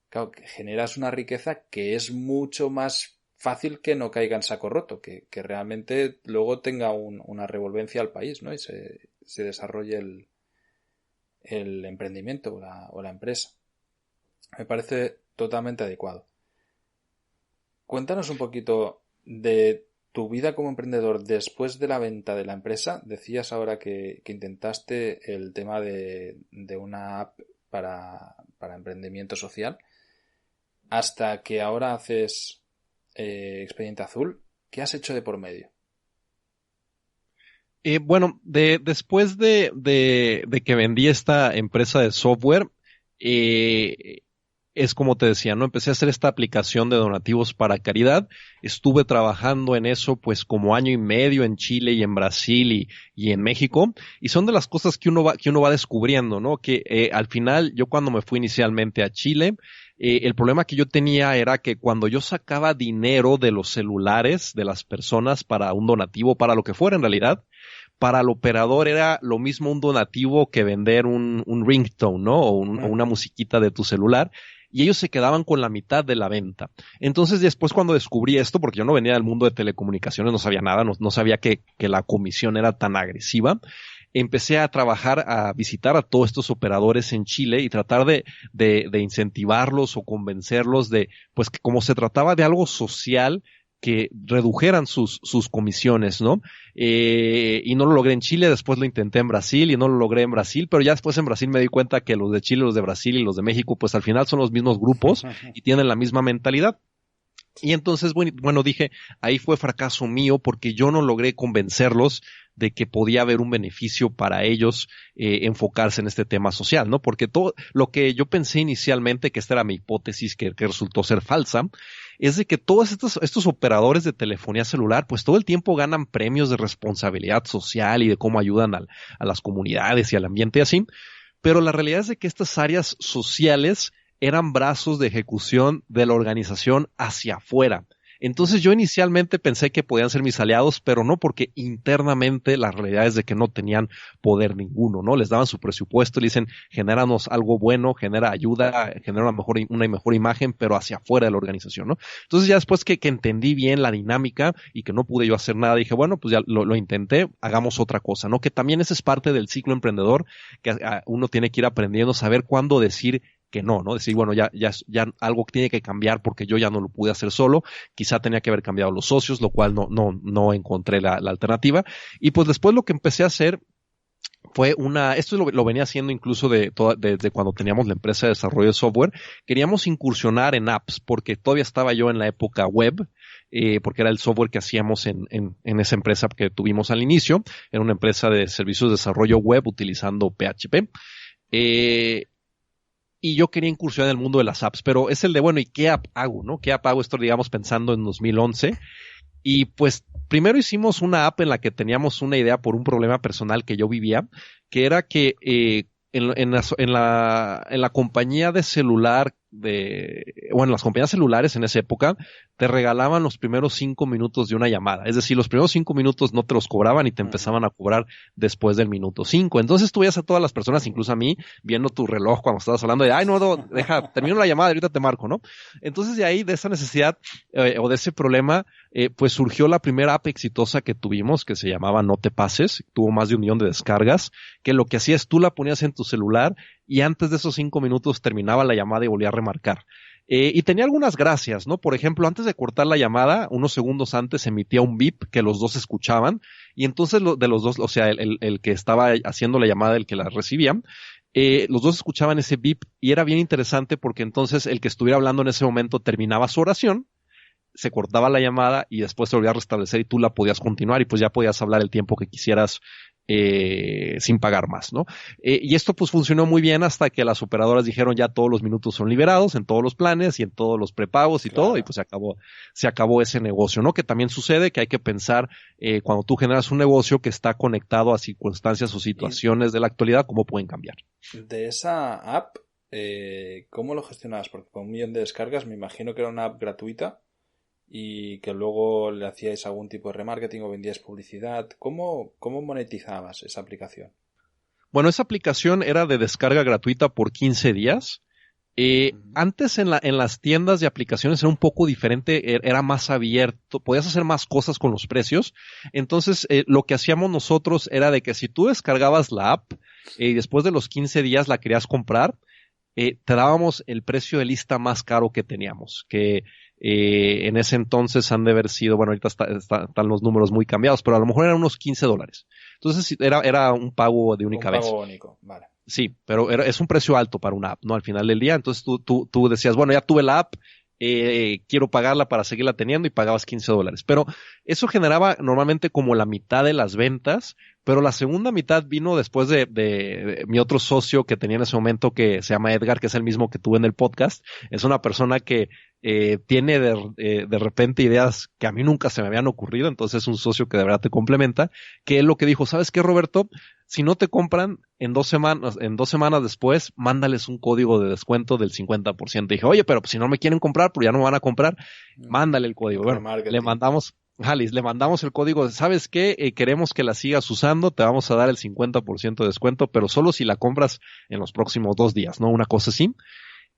claro, que generas una riqueza que es mucho más fácil que no caiga en saco roto, que realmente luego tenga una revolvencia al país, ¿no? Y se desarrolle el emprendimiento o la empresa. Me parece totalmente adecuado. Cuéntanos un poquito de tu vida como emprendedor después de la venta de la empresa. Decías ahora que intentaste el tema de una app para emprendimiento social. Hasta que ahora haces Expediente Azul. ¿Qué has hecho de por medio? Bueno, después de que vendí esta empresa de software, es como te decía, ¿no? Empecé a hacer esta aplicación de donativos para caridad. Estuve trabajando en eso pues como año y medio en Chile y en Brasil y en México. Y son de las cosas que uno va descubriendo, ¿no? Que al final, yo cuando me fui inicialmente a Chile, el problema que yo tenía era que cuando yo sacaba dinero de los celulares de las personas para un donativo, para lo que fuera en realidad, para el operador era lo mismo un donativo que vender un ringtone, ¿no? O una musiquita de tu celular. Y ellos se quedaban con la mitad de la venta. Entonces después cuando descubrí esto, porque yo no venía del mundo de telecomunicaciones, no sabía nada, no sabía que la comisión era tan agresiva, empecé a trabajar, a visitar a todos estos operadores en Chile y tratar de incentivarlos o convencerlos de, pues que como se trataba de algo social, que redujeran sus comisiones, ¿no? Y no lo logré en Chile, después lo intenté en Brasil y no lo logré en Brasil, pero ya después en Brasil me di cuenta que los de Chile, los de Brasil y los de México, pues al final son los mismos grupos y tienen la misma mentalidad. Y entonces, bueno, dije, ahí fue fracaso mío porque yo no logré convencerlos de que podía haber un beneficio para ellos enfocarse en este tema social, ¿no? Porque todo lo que yo pensé inicialmente, que esta era mi hipótesis que resultó ser falsa, es de que todos estos operadores de telefonía celular, pues todo el tiempo ganan premios de responsabilidad social y de cómo ayudan a las comunidades y al ambiente y así, pero la realidad es de que estas áreas sociales eran brazos de ejecución de la organización hacia afuera. Entonces yo inicialmente pensé que podían ser mis aliados, pero no, porque internamente la realidad es de que no tenían poder ninguno, ¿no? Les daban su presupuesto y le dicen, genéranos algo bueno, genera ayuda, genera una mejor imagen, pero hacia afuera de la organización, ¿no? Entonces ya después que entendí bien la dinámica y que no pude yo hacer nada, dije, bueno, pues ya lo intenté, hagamos otra cosa, ¿no? Que también esa es parte del ciclo emprendedor, que uno tiene que ir aprendiendo, saber cuándo decir que no, decir, bueno, ya algo tiene que cambiar porque yo ya no lo pude hacer solo, quizá tenía que haber cambiado los socios, lo cual no encontré la alternativa, y pues después lo que empecé a hacer fue esto lo venía haciendo incluso desde cuando teníamos la empresa de desarrollo de software, queríamos incursionar en apps, porque todavía estaba yo en la época web, porque era el software que hacíamos en esa empresa que tuvimos al inicio, era una empresa de servicios de desarrollo web utilizando PHP, y yo quería incursionar en el mundo de las apps, pero es el de, bueno, ¿y qué app hago, no? ¿Qué app hago? Esto, digamos, pensando en 2011. Y pues primero hicimos una app en la que teníamos una idea por un problema personal que yo vivía, que era que en la compañía de celular las compañías celulares en esa época te regalaban los primeros 5 minutos de una llamada. Es decir, los primeros 5 minutos no te los cobraban y te empezaban a cobrar después del minuto 5. Entonces tú veías a todas las personas, incluso a mí, viendo tu reloj cuando estabas hablando de, termino la llamada, ahorita te marco, ¿no? Entonces de ahí, de esa necesidad o de ese problema, pues surgió la primera app exitosa que tuvimos, que se llamaba No Te Pases. Tuvo más de 1 millón de descargas, que lo que hacía es tú la ponías en tu celular y antes de esos 5 minutos terminaba la llamada y volvía a remarcar. Y tenía algunas gracias, ¿no? Por ejemplo, antes de cortar la llamada, unos segundos antes emitía un beep que los dos escuchaban y entonces de los dos, o sea, el que estaba haciendo la llamada, el que la recibía, los dos escuchaban ese beep y era bien interesante porque entonces el que estuviera hablando en ese momento terminaba su oración, se cortaba la llamada y después se volvía a restablecer y tú la podías continuar y pues ya podías hablar el tiempo que quisieras sin pagar más, ¿no? Y esto pues funcionó muy bien hasta que las operadoras dijeron ya todos los minutos son liberados en todos los planes y en todos los prepagos y todo, y pues se acabó ese negocio, ¿no? Que también sucede que hay que pensar cuando tú generas un negocio que está conectado a circunstancias o situaciones de la actualidad, cómo pueden cambiar. De esa app, ¿cómo lo gestionabas? Porque con 1 millón de descargas me imagino que era una app gratuita y que luego le hacíais algún tipo de remarketing o vendíais publicidad. ¿Cómo monetizabas esa aplicación? Bueno, esa aplicación era de descarga gratuita por 15 días. Antes en las tiendas de aplicaciones era un poco diferente, era más abierto, podías hacer más cosas con los precios. Entonces, lo que hacíamos nosotros era de que si tú descargabas la app y después de los 15 días la querías comprar, te dábamos el precio de lista más caro que teníamos, que en ese entonces han de haber sido, bueno, ahorita están los números muy cambiados, pero a lo mejor eran unos $15. Entonces era un pago de única vez. Un pago único, vale. Sí, pero es un precio alto para una app, ¿no? Al final del día, entonces tú decías, bueno, ya tuve la app, quiero pagarla para seguirla teniendo y pagabas $15. Pero eso generaba normalmente como la mitad de las ventas, pero la segunda mitad vino después de mi otro socio que tenía en ese momento, que se llama Edgar, que es el mismo que tuve en el podcast. Es una persona que tiene de repente ideas que a mí nunca se me habían ocurrido, entonces es un socio que de verdad te complementa, que él lo que dijo, ¿sabes qué, Roberto? Si no te compran en 2 semanas después, mándales un código de descuento del 50%. Dije, oye, pero si no me quieren comprar, pero ya no me van a comprar, mándale el código. Bueno, le mandamos el código, ¿sabes qué? Queremos que la sigas usando, te vamos a dar el 50% de descuento, pero solo si la compras en los próximos 2 días, ¿no? Una cosa así.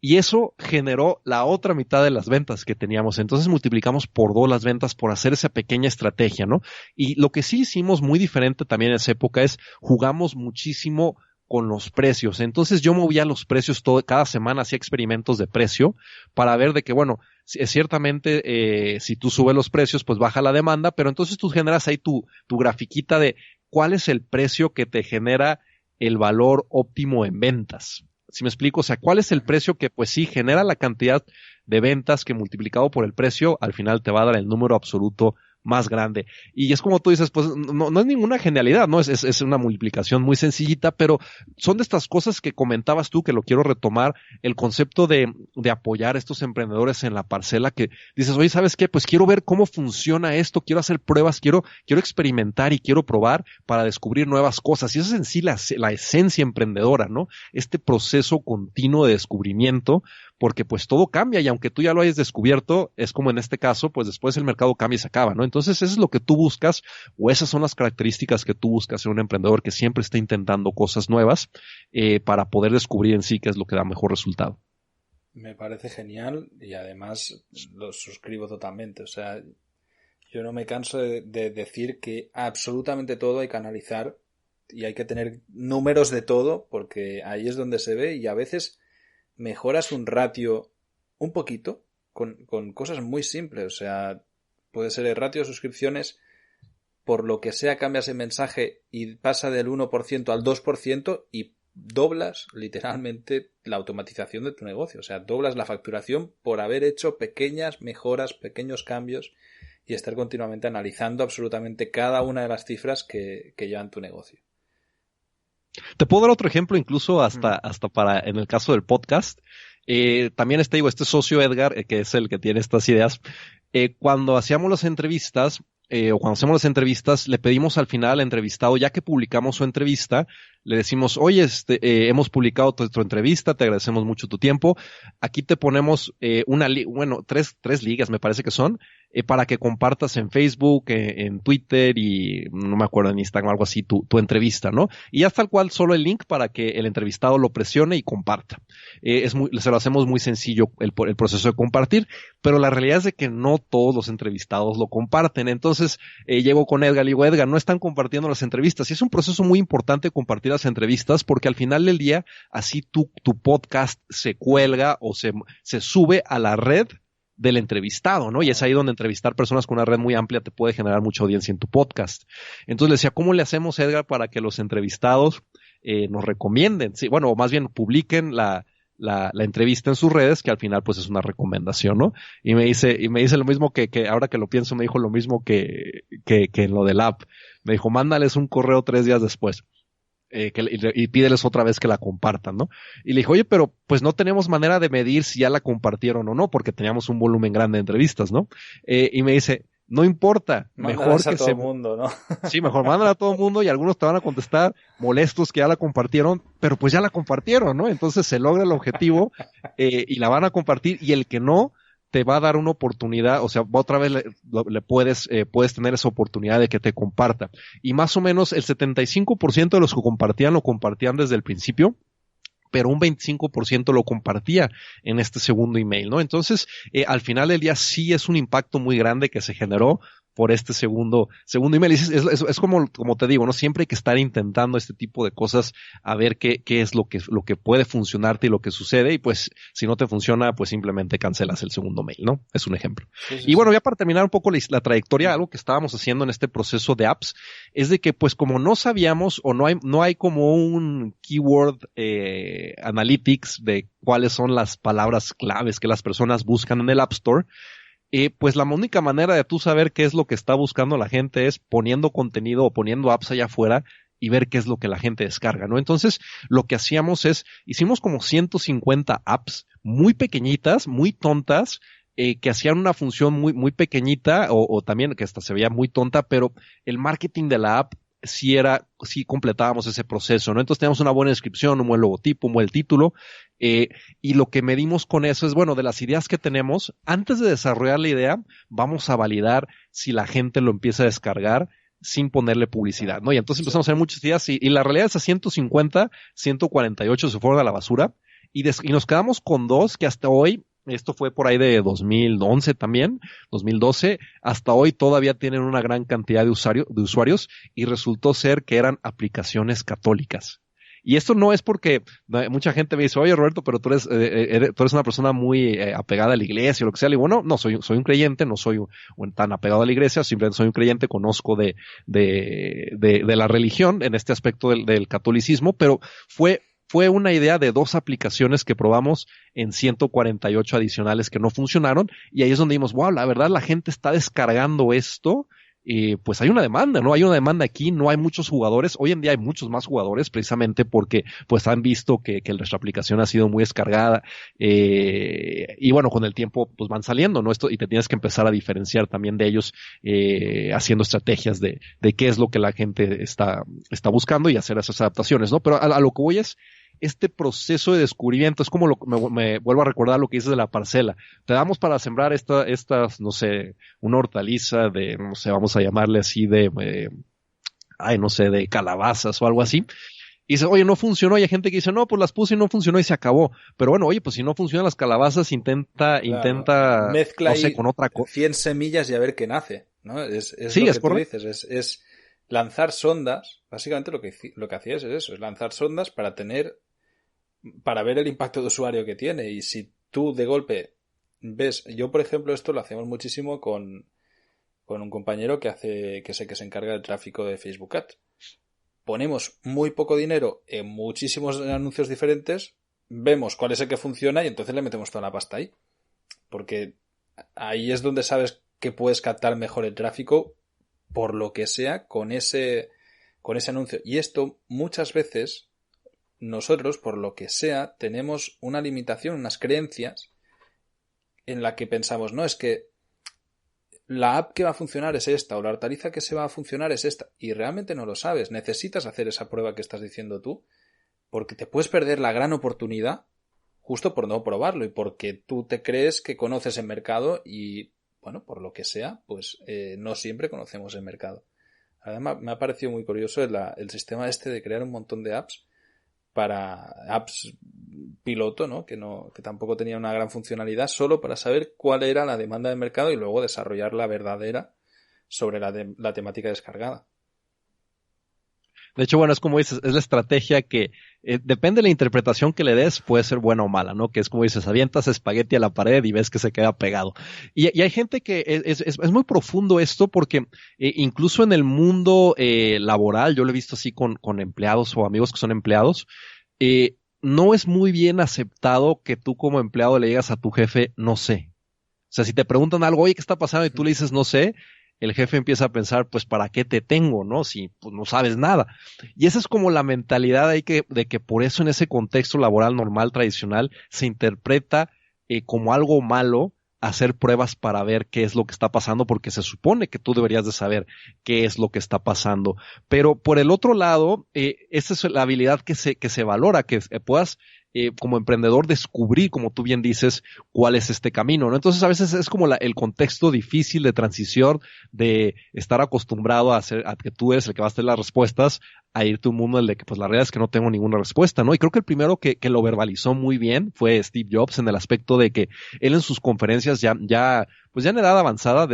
Y eso generó la otra mitad de las ventas que teníamos. Entonces multiplicamos por 2 las ventas por hacer esa pequeña estrategia, ¿no? Y lo que sí hicimos muy diferente también en esa época es jugamos muchísimo con los precios. Entonces yo movía los precios cada semana, hacía experimentos de precio para ver de que, bueno, ciertamente si tú subes los precios, pues baja la demanda, pero entonces tú generas ahí tu grafiquita de cuál es el precio que te genera el valor óptimo en ventas. ¿Sí me explico? O sea, ¿cuál es el precio que, pues sí, genera la cantidad de ventas que multiplicado por el precio, al final te va a dar el número absoluto más grande? Y es como tú dices, pues no es ninguna genialidad, ¿no? Es una multiplicación muy sencillita, pero son de estas cosas que comentabas tú, que lo quiero retomar, el concepto de apoyar a estos emprendedores en la parcela, que dices, oye, ¿sabes qué? Pues quiero ver cómo funciona esto, quiero hacer pruebas, quiero experimentar y quiero probar para descubrir nuevas cosas. Y eso es en sí la esencia emprendedora, ¿no? Este proceso continuo de descubrimiento, porque pues todo cambia y aunque tú ya lo hayas descubierto, es como en este caso, pues después el mercado cambia y se acaba, ¿no? Entonces eso es lo que tú buscas, o esas son las características que tú buscas en un emprendedor que siempre está intentando cosas nuevas para poder descubrir en sí qué es lo que da mejor resultado. Me parece genial y además lo suscribo totalmente. O sea, yo no me canso de decir que absolutamente todo hay que analizar y hay que tener números de todo, porque ahí es donde se ve, y a veces mejoras un ratio un poquito con cosas muy simples. O sea, puede ser el ratio de suscripciones, por lo que sea cambias el mensaje y pasa del 1% al 2% y doblas literalmente la automatización de tu negocio. O sea, doblas la facturación por haber hecho pequeñas mejoras, pequeños cambios y estar continuamente analizando absolutamente cada una de las cifras que llevan tu negocio. Te puedo dar otro ejemplo, incluso hasta para, en el caso del podcast. También este socio Edgar, que es el que tiene estas ideas, cuando hacíamos las entrevistas, o cuando hacemos las entrevistas, le pedimos al final al entrevistado, ya que publicamos su entrevista, le decimos, oye, hemos publicado tu entrevista, te agradecemos mucho tu tiempo. Aquí te ponemos tres ligas me parece que son, para que compartas en Facebook, en Twitter y no me acuerdo en Instagram o algo así tu entrevista, ¿no? Y ya tal cual solo el link para que el entrevistado lo presione y comparta. Se lo hacemos muy sencillo el proceso de compartir, pero la realidad es de que no todos los entrevistados lo comparten. Entonces, llego con Edgar, le digo, Edgar, no están compartiendo las entrevistas. Y es un proceso muy importante compartir las entrevistas porque al final del día, así tu podcast se cuelga o se sube a la red del entrevistado, ¿no? Y es ahí donde entrevistar personas con una red muy amplia te puede generar mucha audiencia en tu podcast. Entonces le decía, ¿cómo le hacemos, Edgar, para que los entrevistados nos recomienden? Sí, bueno, o más bien publiquen la entrevista en sus redes, que al final pues es una recomendación, ¿no? Y me dice lo mismo que ahora que lo pienso, me dijo lo mismo que en lo del app. Me dijo, mándales un correo 3 días después. Y pídeles otra vez que la compartan, ¿no? Y le dijo, oye, pero pues no tenemos manera de medir si ya la compartieron o no, porque teníamos un volumen grande de entrevistas, ¿no? Y me dice, no importa, mejor que todo el mundo, ¿no? Sí, mejor mándala a todo el mundo y algunos te van a contestar molestos que ya la compartieron, pero pues ya la compartieron, ¿no? Entonces se logra el objetivo y la van a compartir y el que no te va a dar una oportunidad, o sea, otra vez le puedes tener esa oportunidad de que te comparta. Y más o menos el 75% de los que compartían lo compartían desde el principio, pero un 25% lo compartía en este segundo email, ¿no? Entonces, al final del día sí es un impacto muy grande que se generó por este segundo email. Es como te digo, ¿no? Siempre hay que estar intentando este tipo de cosas a ver qué es lo que puede funcionarte y lo que sucede. Y pues, si no te funciona, pues simplemente cancelas el segundo mail, ¿no? Es un ejemplo. Sí, y bueno, ya para terminar un poco la trayectoria, algo que estábamos haciendo en este proceso de apps, es de que pues como no sabíamos o no hay como un keyword analytics de cuáles son las palabras claves que las personas buscan en el App Store, pues la única manera de tú saber qué es lo que está buscando la gente es poniendo contenido o poniendo apps allá afuera y ver qué es lo que la gente descarga, ¿no? Entonces, lo que hicimos como 150 apps muy pequeñitas, muy tontas, que hacían una función muy, muy pequeñita o también que hasta se veía muy tonta, pero el marketing de la app sí completábamos ese proceso, ¿no? Entonces teníamos una buena descripción, un buen logotipo, un buen título, y lo que medimos con eso es, bueno, de las ideas que tenemos, antes de desarrollar la idea, vamos a validar si la gente lo empieza a descargar sin ponerle publicidad, ¿no? Y entonces empezamos a hacer muchas ideas y la realidad es a 150, 148 se fueron a la basura y nos quedamos con 2 que hasta hoy, esto fue por ahí de 2011 también, 2012, hasta hoy todavía tienen una gran cantidad de usuarios y resultó ser que eran aplicaciones católicas. Y esto no es porque mucha gente me dice, oye Roberto, pero tú eres una persona muy apegada a la iglesia o lo que sea. Le digo, no, soy un creyente, no soy tan apegado a la iglesia, simplemente soy un creyente, conozco de la religión en este aspecto del catolicismo, pero fue una idea de 2 aplicaciones que probamos en 148 adicionales que no funcionaron y ahí es donde dimos, wow, la verdad la gente está descargando esto. Pues hay una demanda, ¿no? Hay una demanda aquí, no hay muchos jugadores. Hoy en día hay muchos más jugadores precisamente porque pues han visto que nuestra aplicación ha sido muy descargada y bueno, con el tiempo pues van saliendo, ¿no? Y te tienes que empezar a diferenciar también de ellos haciendo estrategias de qué es lo que la gente está buscando y hacer esas adaptaciones, ¿no? Pero a lo que voy es este proceso de descubrimiento, es como me vuelvo a recordar lo que dices de la parcela. Te damos para sembrar estas, no sé, una hortaliza de, no sé, vamos a llamarle así no sé, de calabazas o algo así. Y dice, oye, no funcionó. Y hay gente que dice, no, pues las puse y no funcionó y se acabó. Pero bueno, oye, pues si no funcionan las calabazas, intenta, mezcla no sé, con otra cosa. 100 semillas y a ver qué nace, ¿no? Es sí, lo es que correcto. tú dices, es lanzar sondas. Básicamente lo que hacías es eso, es lanzar sondas para ver el impacto de usuario que tiene. Y si tú de golpe ves, yo por ejemplo esto lo hacemos muchísimo con un compañero que sé que se encarga del tráfico de Facebook Ads. Ponemos muy poco dinero en muchísimos anuncios diferentes, vemos cuál es el que funciona y entonces le metemos toda la pasta ahí. Porque ahí es donde sabes que puedes captar mejor el tráfico por lo que sea con ese anuncio. Y esto muchas veces nosotros, por lo que sea, tenemos una limitación, unas creencias en la que pensamos, no, es que la app que va a funcionar es esta, o la hortaliza que se va a funcionar es esta, y realmente no lo sabes. Necesitas hacer esa prueba que estás diciendo tú, porque te puedes perder la gran oportunidad justo por no probarlo y porque tú te crees que conoces el mercado y, bueno, por lo que sea, pues no siempre conocemos el mercado. Además, me ha parecido muy curioso el sistema este de crear un montón de apps para apps piloto, ¿no? Que tampoco tenía una gran funcionalidad, solo para saber cuál era la demanda del mercado y luego desarrollar la verdadera sobre la temática descargada. De hecho, bueno, es como dices, es la estrategia que depende de la interpretación que le des, puede ser buena o mala, ¿no? Que es como dices, avientas espagueti a la pared y ves que se queda pegado. Y hay gente que es muy profundo esto porque incluso en el mundo laboral, yo lo he visto así con empleados o amigos que son empleados, no es muy bien aceptado que tú como empleado le digas a tu jefe, no sé. O sea, si te preguntan algo, oye, ¿qué está pasando? Y tú le dices, no sé, el jefe empieza a pensar, pues, ¿para qué te tengo, no? Si pues, no sabes nada. Y esa es como la mentalidad ahí de que por eso en ese contexto laboral normal, tradicional, se interpreta como algo malo hacer pruebas para ver qué es lo que está pasando, porque se supone que tú deberías de saber qué es lo que está pasando. Pero por el otro lado, esa es la habilidad que se valora, que puedas como emprendedor descubrir, como tú bien dices, cuál es este camino, ¿no? Entonces a veces es como el contexto difícil de transición de estar acostumbrado a que tú eres el que va a hacer las respuestas, a irte a un mundo en el de que pues la realidad es que no tengo ninguna respuesta, ¿no? Y creo que el primero que lo verbalizó muy bien fue Steve Jobs en el aspecto de que él en sus conferencias pues ya en edad avanzada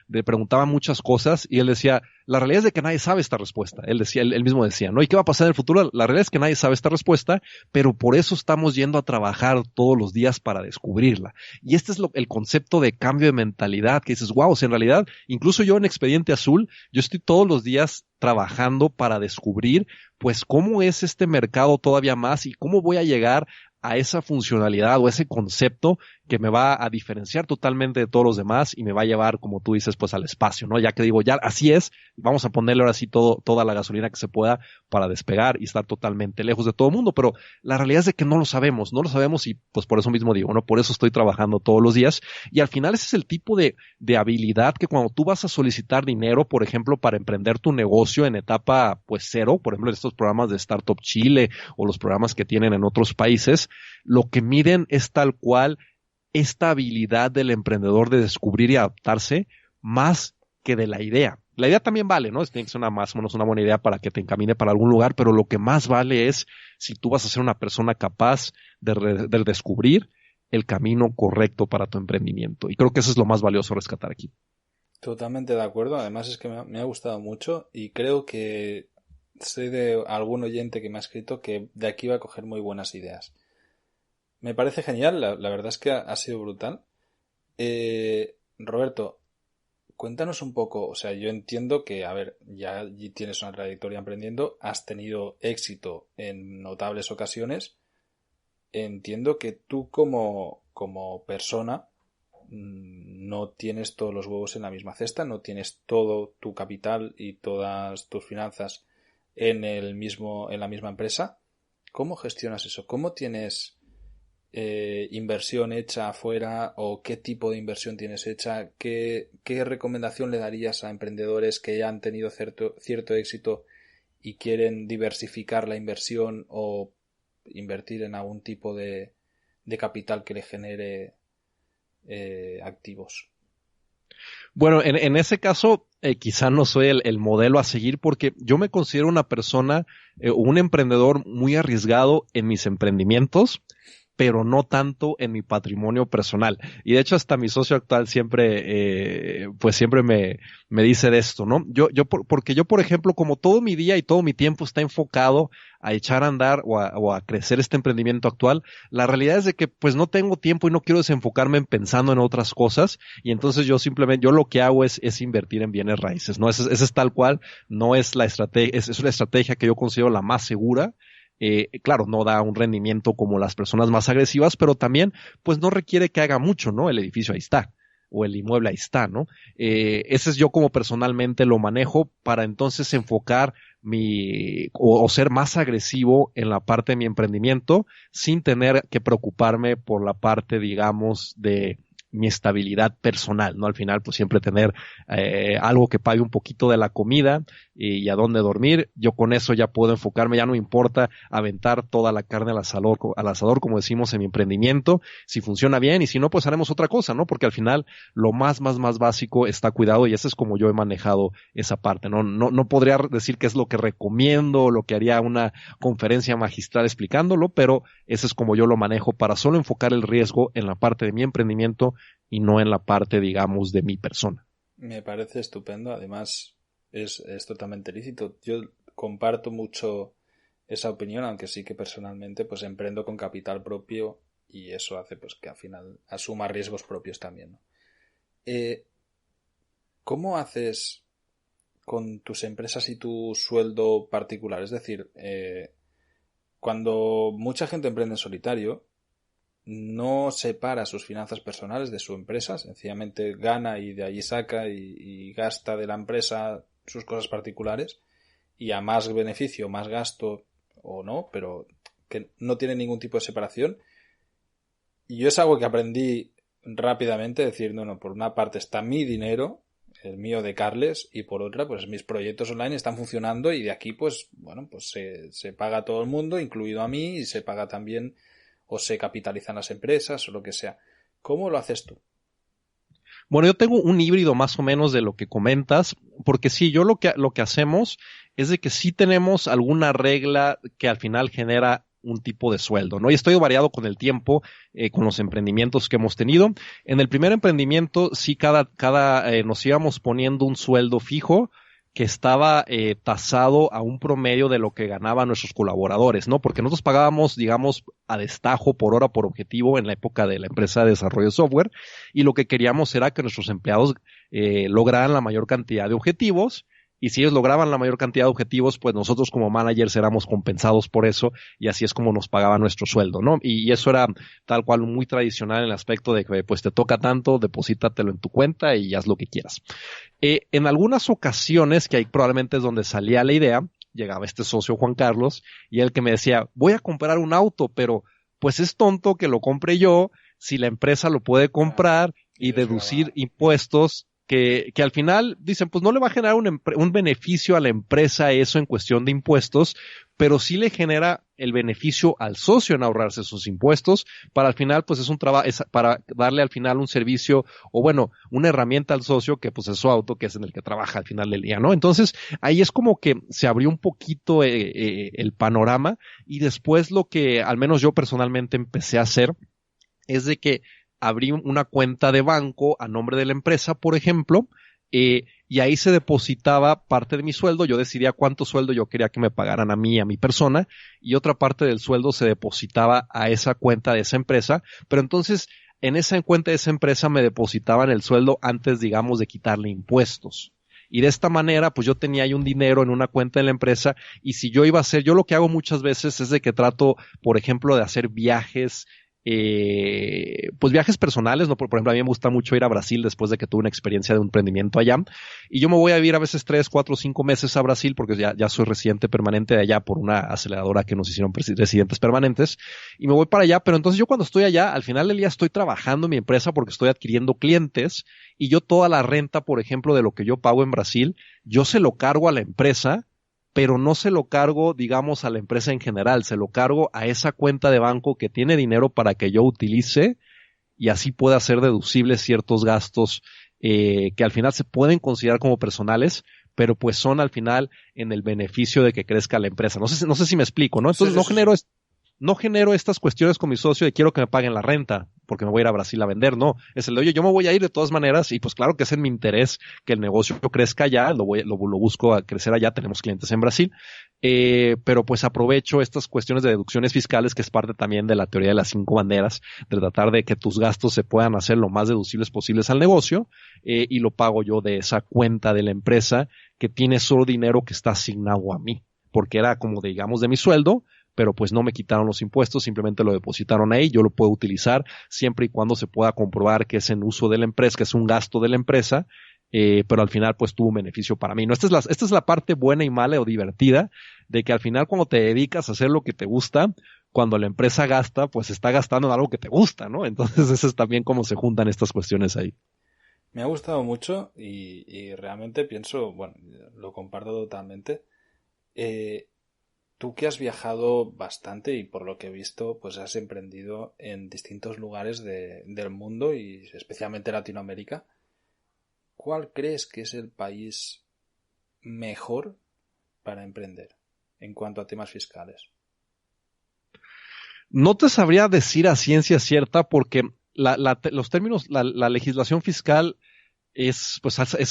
le preguntaba muchas cosas y él decía, la realidad es de que nadie sabe esta respuesta. Él mismo decía, ¿no? ¿Y qué va a pasar en el futuro? La realidad es que nadie sabe esta respuesta, pero por eso estamos yendo a trabajar todos los días para descubrirla. Y este es el concepto de cambio de mentalidad, que dices, wow, o sea, en realidad, incluso yo en Expediente Azul, yo estoy todos los días trabajando para descubrir, pues, cómo es este mercado todavía más y cómo voy a llegar a esa funcionalidad o ese concepto que me va a diferenciar totalmente de todos los demás y me va a llevar, como tú dices, pues al espacio, ¿no? Ya que digo, ya así es, vamos a ponerle ahora sí toda la gasolina que se pueda para despegar y estar totalmente lejos de todo el mundo, pero la realidad es de que no lo sabemos y pues por eso mismo digo, ¿no? Por eso estoy trabajando todos los días y al final ese es el tipo de habilidad que cuando tú vas a solicitar dinero, por ejemplo, para emprender tu negocio en etapa pues cero, por ejemplo, en estos programas de Startup Chile o los programas que tienen en otros países, lo que miden es tal cual esta habilidad del emprendedor de descubrir y adaptarse más que de la idea. La idea también vale, ¿no? Tiene que ser más o menos una buena idea para que te encamine para algún lugar, pero lo que más vale es si tú vas a ser una persona capaz de descubrir el camino correcto para tu emprendimiento. Y creo que eso es lo más valioso rescatar aquí. Totalmente de acuerdo. Además es que me ha gustado mucho y creo que sé de algún oyente que me ha escrito que de aquí va a coger muy buenas ideas. Me parece genial, la verdad es que ha sido brutal. Roberto, cuéntanos un poco, o sea, yo entiendo que, a ver, ya tienes una trayectoria emprendiendo, has tenido éxito en notables ocasiones. Entiendo que tú como persona no tienes todos los huevos en la misma cesta, no tienes todo tu capital y todas tus finanzas en la misma empresa. ¿Cómo gestionas eso? ¿Cómo tienes inversión hecha afuera o qué tipo de inversión tienes hecha? ¿Qué recomendación le darías a emprendedores que ya han tenido cierto éxito y quieren diversificar la inversión o invertir en algún tipo de capital que le genere activos? Bueno, en ese caso, quizá no soy el modelo a seguir porque yo me considero una persona o un emprendedor muy arriesgado en mis emprendimientos, pero no tanto en mi patrimonio personal. Y de hecho hasta mi socio actual pues siempre me dice de esto, ¿no? Porque yo, por ejemplo, como todo mi día y todo mi tiempo está enfocado a echar a andar o a crecer este emprendimiento actual, la realidad es de que pues no tengo tiempo y no quiero desenfocarme en pensando en otras cosas y entonces yo lo que hago es invertir en bienes raíces, ¿no? Ese es tal cual, no es la estrategia, es una estrategia que yo considero la más segura. Claro, no da un rendimiento como las personas más agresivas, pero también, pues no requiere que haga mucho, ¿no? El edificio ahí está, o el inmueble ahí está, ¿no? Ese es yo como personalmente lo manejo para entonces enfocar o ser más agresivo en la parte de mi emprendimiento sin tener que preocuparme por la parte, digamos, mi estabilidad personal, ¿no? Al final, pues siempre tener algo que pague un poquito de la comida y a dónde dormir. Yo con eso ya puedo enfocarme, ya no me importa aventar toda la carne al asador, como decimos en mi emprendimiento. Si funciona bien y si no, pues haremos otra cosa, ¿no? Porque al final lo más básico está cuidado y ese es como yo he manejado esa parte, ¿no? No podría decir qué es lo que recomiendo, lo que haría una conferencia magistral explicándolo, pero ese es como yo lo manejo para solo enfocar el riesgo en la parte de mi emprendimiento y no en la parte, digamos, de mi persona. Me parece estupendo, además es totalmente lícito. Yo comparto mucho esa opinión, aunque sí que personalmente pues emprendo con capital propio y eso hace pues que al final asuma riesgos propios también, ¿no? ¿Cómo haces con tus empresas y tu sueldo particular? Es decir, cuando mucha gente emprende en solitario, no separa sus finanzas personales de su empresa, sencillamente gana y de allí saca y gasta de la empresa sus cosas particulares y a más beneficio, más gasto o no, pero que no tiene ningún tipo de separación. Y yo es algo que aprendí rápidamente, decir, no, por una parte está mi dinero, el mío de Carles, y por otra, pues mis proyectos online están funcionando y de aquí, pues, bueno, pues se paga a todo el mundo, incluido a mí, y se paga también o se capitalizan las empresas o lo que sea. ¿Cómo lo haces tú? Bueno, yo tengo un híbrido más o menos de lo que comentas, porque sí, yo lo que hacemos es de que sí tenemos alguna regla que al final genera un tipo de sueldo, ¿no? Y estoy variado con el tiempo, con los emprendimientos que hemos tenido. En el primer emprendimiento, sí, nos íbamos poniendo un sueldo fijo que estaba tasado a un promedio de lo que ganaban nuestros colaboradores, ¿no? Porque nosotros pagábamos, digamos, a destajo por hora por objetivo en la época de la empresa de desarrollo de software y lo que queríamos era que nuestros empleados lograran la mayor cantidad de objetivos. Y si ellos lograban la mayor cantidad de objetivos, pues nosotros como managers éramos compensados por eso y así es como nos pagaba nuestro sueldo, ¿no? Y eso era tal cual muy tradicional en el aspecto de que pues te toca tanto, deposítatelo en tu cuenta y haz lo que quieras. En algunas ocasiones, que ahí probablemente es donde salía la idea, llegaba este socio Juan Carlos y él que me decía, voy a comprar un auto, pero pues es tonto que lo compre yo si la empresa lo puede comprar y deducir impuestos que al final dicen, pues no le va a generar un beneficio a la empresa eso en cuestión de impuestos, pero sí le genera el beneficio al socio en ahorrarse sus impuestos, para al final, pues es un trabajo, para darle al final un servicio, o bueno, una herramienta al socio que pues es su auto, que es en el que trabaja al final del día, ¿no? Entonces, ahí es como que se abrió un poquito el panorama, y después lo que al menos yo personalmente empecé a hacer es de que abrí una cuenta de banco a nombre de la empresa, por ejemplo, y ahí se depositaba parte de mi sueldo. Yo decidía cuánto sueldo yo quería que me pagaran a mí, a mi persona, y otra parte del sueldo se depositaba a esa cuenta de esa empresa. Pero entonces, en esa cuenta de esa empresa me depositaban el sueldo antes, digamos, de quitarle impuestos. Y de esta manera, pues yo tenía ahí un dinero en una cuenta de la empresa, y si yo iba a hacer, yo lo que hago muchas veces es de que trato, por ejemplo, de hacer viajes, pues viajes personales, ¿no? Por ejemplo, a mí me gusta mucho ir a Brasil después de que tuve una experiencia de un emprendimiento allá, y yo me voy a vivir a veces 3, 4, 5 meses a Brasil porque ya soy residente permanente de allá por una aceleradora que nos hicieron residentes permanentes, y me voy para allá, pero entonces yo cuando estoy allá, al final del día estoy trabajando en mi empresa porque estoy adquiriendo clientes, y yo toda la renta, por ejemplo, de lo que yo pago en Brasil, yo se lo cargo a la empresa, pero no se lo cargo, digamos, a la empresa en general, se lo cargo a esa cuenta de banco que tiene dinero para que yo utilice y así pueda hacer deducibles ciertos gastos que al final se pueden considerar como personales, pero pues son al final en el beneficio de que crezca la empresa. No sé si me explico, ¿no? Entonces no genero estas cuestiones con mi socio de quiero que me paguen la renta porque me voy a ir a Brasil a vender, no. Es el de, oye, yo me voy a ir de todas maneras y pues claro que es en mi interés que el negocio crezca allá, lo busco a crecer allá, tenemos clientes en Brasil, pero pues aprovecho estas cuestiones de deducciones fiscales que es parte también de la teoría de las 5 banderas, de tratar de que tus gastos se puedan hacer lo más deducibles posibles al negocio, y lo pago yo de esa cuenta de la empresa que tiene solo dinero que está asignado a mí, porque era como digamos de mi sueldo, pero pues no me quitaron los impuestos, simplemente lo depositaron ahí, yo lo puedo utilizar siempre y cuando se pueda comprobar que es en uso de la empresa, que es un gasto de la empresa, pero al final pues tuvo un beneficio para mí, ¿no? Esta es la parte buena y mala o divertida de que al final cuando te dedicas a hacer lo que te gusta, cuando la empresa gasta, pues está gastando en algo que te gusta, ¿no? Entonces eso es también cómo se juntan estas cuestiones ahí. Me ha gustado mucho y realmente pienso, bueno, lo comparto totalmente. Tú que has viajado bastante y por lo que he visto, pues has emprendido en distintos lugares del mundo y especialmente Latinoamérica. ¿Cuál crees que es el país mejor para emprender en cuanto a temas fiscales? No te sabría decir a ciencia cierta porque los términos, la legislación fiscal es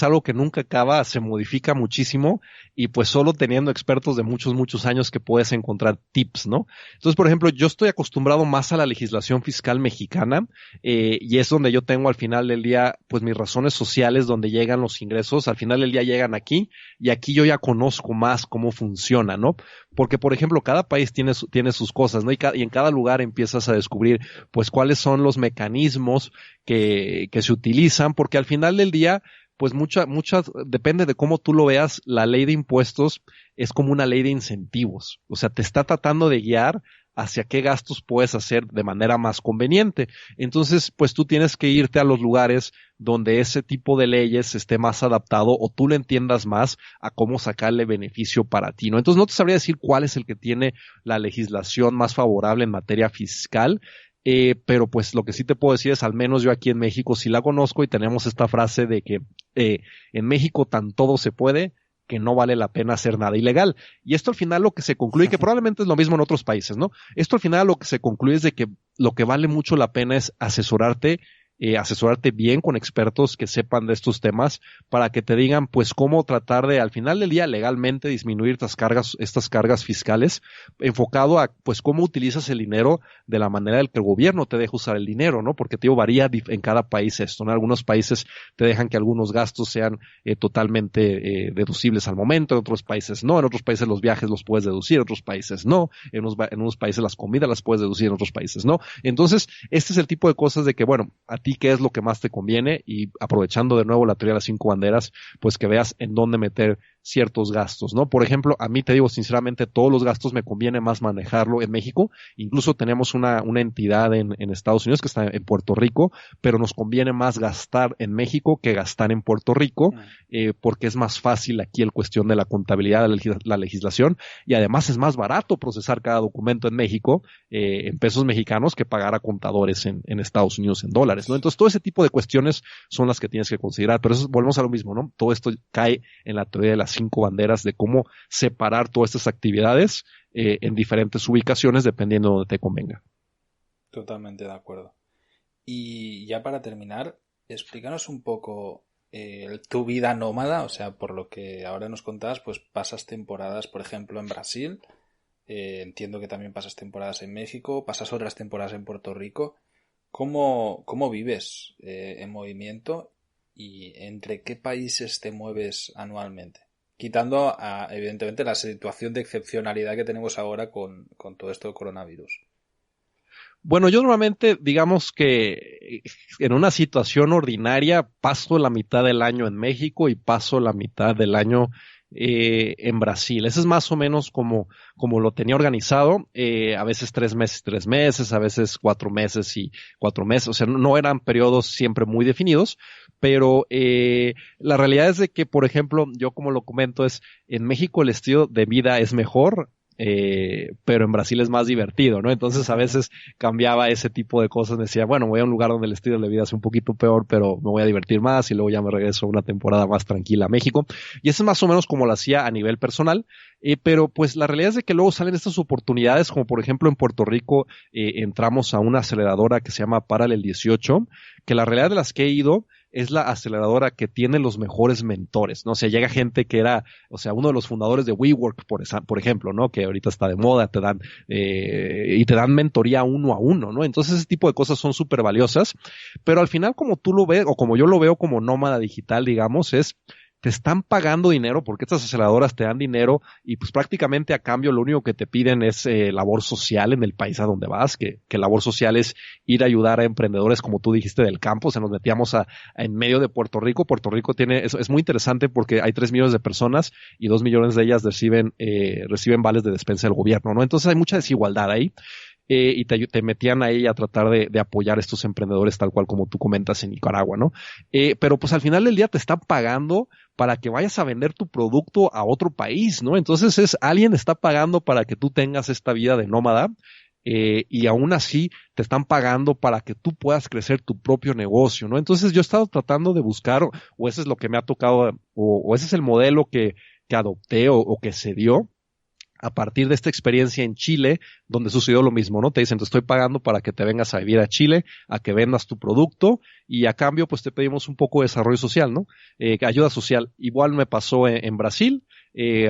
algo que nunca acaba, se modifica muchísimo y pues solo teniendo expertos de muchos años que puedes encontrar tips, ¿no? Entonces, por ejemplo, yo estoy acostumbrado más a la legislación fiscal mexicana y es donde yo tengo al final del día pues mis razones sociales donde llegan los ingresos, al final del día llegan aquí y aquí yo ya conozco más cómo funciona, ¿no? Porque, por ejemplo, cada país tiene sus cosas, ¿no? Y en cada lugar empiezas a descubrir pues cuáles son los mecanismos que se utilizan, porque al final del día, pues depende de cómo tú lo veas, la ley de impuestos es como una ley de incentivos. O sea, te está tratando de guiar hacia qué gastos puedes hacer de manera más conveniente. Entonces, pues tú tienes que irte a los lugares donde ese tipo de leyes esté más adaptado o tú le entiendas más a cómo sacarle beneficio para ti, ¿no? Entonces, no te sabría decir cuál es el que tiene la legislación más favorable en materia fiscal. Pero pues lo que sí te puedo decir es, al menos yo aquí en México sí la conozco y tenemos esta frase de que en México tan todo se puede que no vale la pena hacer nada ilegal. Y esto al final lo que se concluye, que probablemente es lo mismo en otros países, ¿no? Esto al final lo que se concluye es de que lo que vale mucho la pena es asesorarte bien con expertos que sepan de estos temas para que te digan pues cómo tratar de al final del día legalmente disminuir estas cargas fiscales, enfocado a pues cómo utilizas el dinero de la manera en que el gobierno te deja usar el dinero, ¿no? Porque te digo, varía en cada país esto, ¿no? Algunos países te dejan que algunos gastos sean totalmente deducibles al momento, en otros países no, en otros países los viajes los puedes deducir, en otros países no, en unos países las comidas las puedes deducir, en otros países no. Entonces, este es el tipo de cosas de que, bueno, a ti qué es lo que más te conviene y aprovechando de nuevo la teoría de las 5 banderas, pues que veas en dónde meter ciertos gastos, ¿no? Por ejemplo, a mí te digo sinceramente, todos los gastos me conviene más manejarlo en México. Incluso tenemos una entidad en Estados Unidos que está en Puerto Rico, pero nos conviene más gastar en México que gastar en Puerto Rico, porque es más fácil aquí el cuestión de la contabilidad, la legislación, y además es más barato procesar cada documento en México, en pesos mexicanos, que pagar a contadores en Estados Unidos en dólares, ¿no? Entonces, todo ese tipo de cuestiones son las que tienes que considerar, pero eso volvemos a lo mismo, ¿no? Todo esto cae en la teoría de las 5 banderas de cómo separar todas estas actividades en diferentes ubicaciones dependiendo de donde te convenga. Totalmente de acuerdo. Y ya para terminar, explícanos un poco tu vida nómada, o sea, por lo que ahora nos contabas, pues pasas temporadas, por ejemplo, en Brasil, entiendo que también pasas temporadas en México, pasas otras temporadas en Puerto Rico. ¿Cómo vives en movimiento y entre qué países te mueves anualmente? Quitando, evidentemente, la situación de excepcionalidad que tenemos ahora con todo esto del coronavirus. Bueno, yo normalmente, digamos que en una situación ordinaria paso la mitad del año en México y paso la mitad del año en Brasil. Ese es más o menos como lo tenía organizado. A veces 3 meses, a veces 4 meses y 4 meses. O sea, no eran periodos siempre muy definidos, pero la realidad es de que, por ejemplo, yo como lo comento en México el estilo de vida es mejor, pero en Brasil es más divertido, ¿no? Entonces a veces cambiaba ese tipo de cosas, me decía, bueno, voy a un lugar donde el estilo de vida es un poquito peor, pero me voy a divertir más y luego ya me regreso a una temporada más tranquila a México. Y eso es más o menos como lo hacía a nivel personal, pero pues la realidad es de que luego salen estas oportunidades, como por ejemplo en Puerto Rico entramos a una aceleradora que se llama Paralel 18, que la realidad de las que he ido es la aceleradora que tiene los mejores mentores, ¿no? O sea, llega gente que era, o sea, uno de los fundadores de WeWork, por ejemplo, ¿no? Que ahorita está de moda, y te dan mentoría uno a uno, ¿no? Entonces ese tipo de cosas son súper valiosas, pero al final como tú lo ves, o como yo lo veo como nómada digital, digamos, te están pagando dinero porque estas aceleradoras te dan dinero y pues prácticamente a cambio lo único que te piden es labor social en el país a donde vas, que labor social es ir a ayudar a emprendedores como tú dijiste del campo. Se nos metíamos en medio de Puerto Rico. Puerto Rico es muy interesante porque hay 3 millones de personas y 2 millones de ellas reciben vales de despensa del gobierno, ¿no? Entonces hay mucha desigualdad ahí. y te metían ahí a tratar de apoyar a estos emprendedores tal cual como tú comentas en Nicaragua, ¿no? Pero pues al final del día te están pagando para que vayas a vender tu producto a otro país, ¿no? Entonces alguien está pagando para que tú tengas esta vida de nómada. Y aún así te están pagando para que tú puedas crecer tu propio negocio, ¿no? Entonces yo he estado tratando de buscar, o ese es lo que me ha tocado, o ese es el modelo que adopté o que se dio a partir de esta experiencia en Chile, donde sucedió lo mismo, ¿no? Te dicen, te estoy pagando para que te vengas a vivir a Chile, a que vendas tu producto, y a cambio, pues te pedimos un poco de desarrollo social, ¿no? Ayuda social. Igual me pasó en Brasil.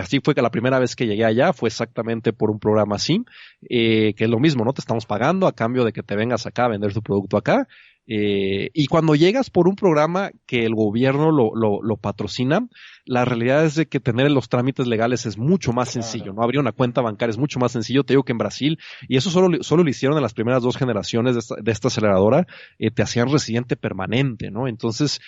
Así fue que la primera vez que llegué allá fue exactamente por un programa así, que es lo mismo, ¿no? Te estamos pagando a cambio de que te vengas acá a vender tu producto acá. Y cuando llegas por un programa que el gobierno lo patrocina, la realidad es de que tener los trámites legales es mucho más sencillo, ¿no? Abrir una cuenta bancaria es mucho más sencillo. Te digo que en Brasil, y eso solo lo hicieron en las primeras 2 generaciones de esta aceleradora, te hacían residente permanente, ¿no? Entonces,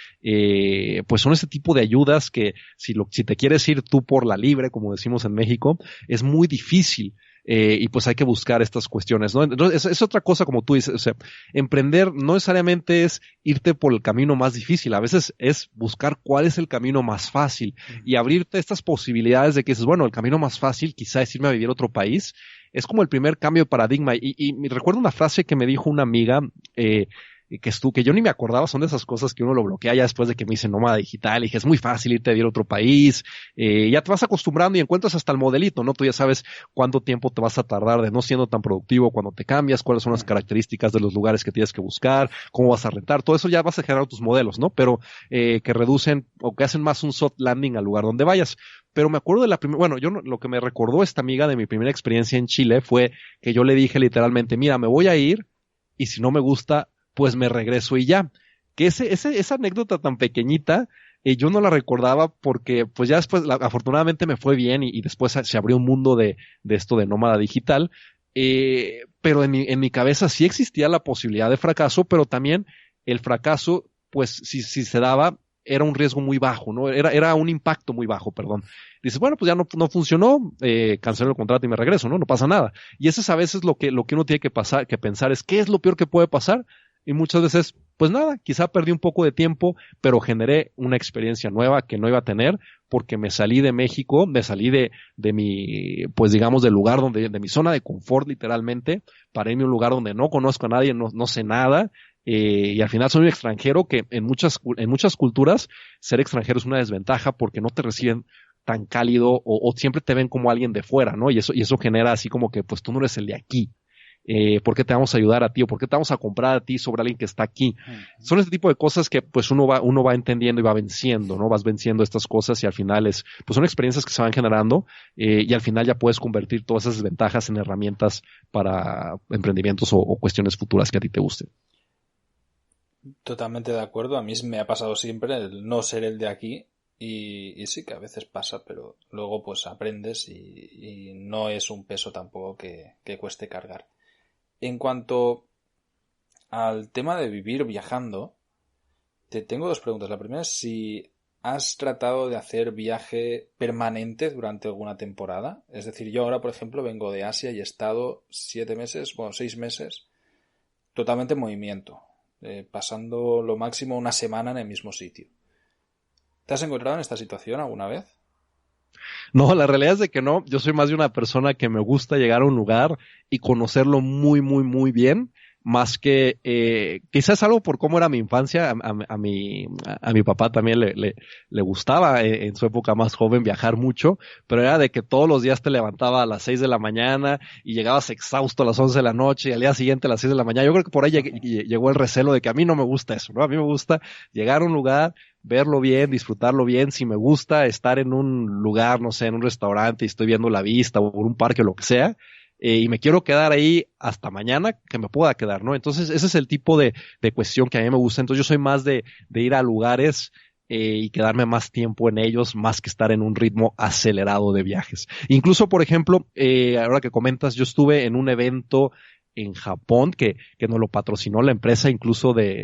pues son ese tipo de ayudas que si te quieres ir tú por la libre, como decimos en México, es muy difícil. Y pues hay que buscar estas cuestiones, ¿no? Entonces, es otra cosa como tú dices, o sea, emprender no necesariamente es irte por el camino más difícil, a veces es buscar cuál es el camino más fácil y abrirte estas posibilidades de que dices, bueno, el camino más fácil quizá es irme a vivir a otro país, es como el primer cambio de paradigma y me recuerdo una frase que me dijo una amiga, que yo ni me acordaba, son de esas cosas que uno lo bloquea ya después de que me dice nómada digital, y dije, es muy fácil irte a vivir a otro país, ya te vas acostumbrando y encuentras hasta el modelito, ¿no? Tú ya sabes cuánto tiempo te vas a tardar de no siendo tan productivo cuando te cambias, cuáles son las características de los lugares que tienes que buscar, cómo vas a rentar, todo eso ya vas a generar tus modelos, ¿no? Pero que reducen o que hacen más un soft landing al lugar donde vayas. Pero me acuerdo de la primera, bueno, lo que me recordó esta amiga de mi primera experiencia en Chile fue que yo le dije literalmente, mira, me voy a ir y si no me gusta, pues me regreso y ya. Que esa anécdota tan pequeñita, yo no la recordaba porque pues ya después afortunadamente me fue bien y después se abrió un mundo de esto de nómada digital, pero en mi cabeza sí existía la posibilidad de fracaso, pero también el fracaso, pues si se daba, era un riesgo muy bajo, ¿no? Era un impacto muy bajo, perdón. Dices, bueno, pues ya no funcionó, cancelo el contrato y me regreso, ¿no? No pasa nada. Y eso es a veces lo que uno tiene que pensar es, ¿qué es lo peor que puede pasar? Y muchas veces, pues nada, quizá perdí un poco de tiempo, pero generé una experiencia nueva que no iba a tener porque me salí de México, me salí de mi, pues digamos, del lugar de mi zona de confort literalmente, para irme a un lugar donde no conozco a nadie, no sé nada, y al final soy un extranjero que en muchas culturas ser extranjero es una desventaja porque no te reciben tan cálido o siempre te ven como alguien de fuera, ¿no? Y eso genera así como que, pues tú no eres el de aquí. ¿Por qué te vamos a ayudar a ti o por qué te vamos a comprar a ti sobre alguien que está aquí? Son este tipo de cosas que pues uno va entendiendo y va venciendo, ¿no? Vas venciendo estas cosas y al final pues son experiencias que se van generando y al final ya puedes convertir todas esas ventajas en herramientas para emprendimientos o cuestiones futuras que a ti te gusten. Totalmente de acuerdo. A mí me ha pasado siempre el no ser el de aquí y sí que a veces pasa, pero luego pues aprendes y no es un peso tampoco que cueste cargar. En cuanto al tema de vivir viajando, te tengo 2 preguntas. La primera es si has tratado de hacer viaje permanente durante alguna temporada. Es decir, yo ahora, por ejemplo, vengo de Asia y he estado 7 meses, 6 meses, totalmente en movimiento, pasando lo máximo una semana en el mismo sitio. ¿Te has encontrado en esta situación alguna vez? No, la realidad es de que no. Yo soy más de una persona que me gusta llegar a un lugar y conocerlo muy, muy, muy bien, más que quizás algo por cómo era mi infancia. A mi papá también le gustaba en su época más joven viajar mucho, pero era de que todos los días te levantaba a las 6 de la mañana y llegabas exhausto a las 11 de la noche y al día siguiente a las 6 de la mañana. Yo creo que por ahí llegó el recelo de que a mí no me gusta eso, ¿no? A mí me gusta llegar a un lugar, verlo bien, disfrutarlo bien. Si me gusta estar en un lugar, no sé, en un restaurante y estoy viendo la vista o en un parque o lo que sea, y me quiero quedar ahí hasta mañana, que me pueda quedar, ¿no? Entonces ese es el tipo de cuestión que a mí me gusta. Entonces yo soy más de ir a lugares y quedarme más tiempo en ellos, más que estar en un ritmo acelerado de viajes. Incluso, por ejemplo, ahora que comentas, yo estuve en un evento en Japón que nos lo patrocinó la empresa,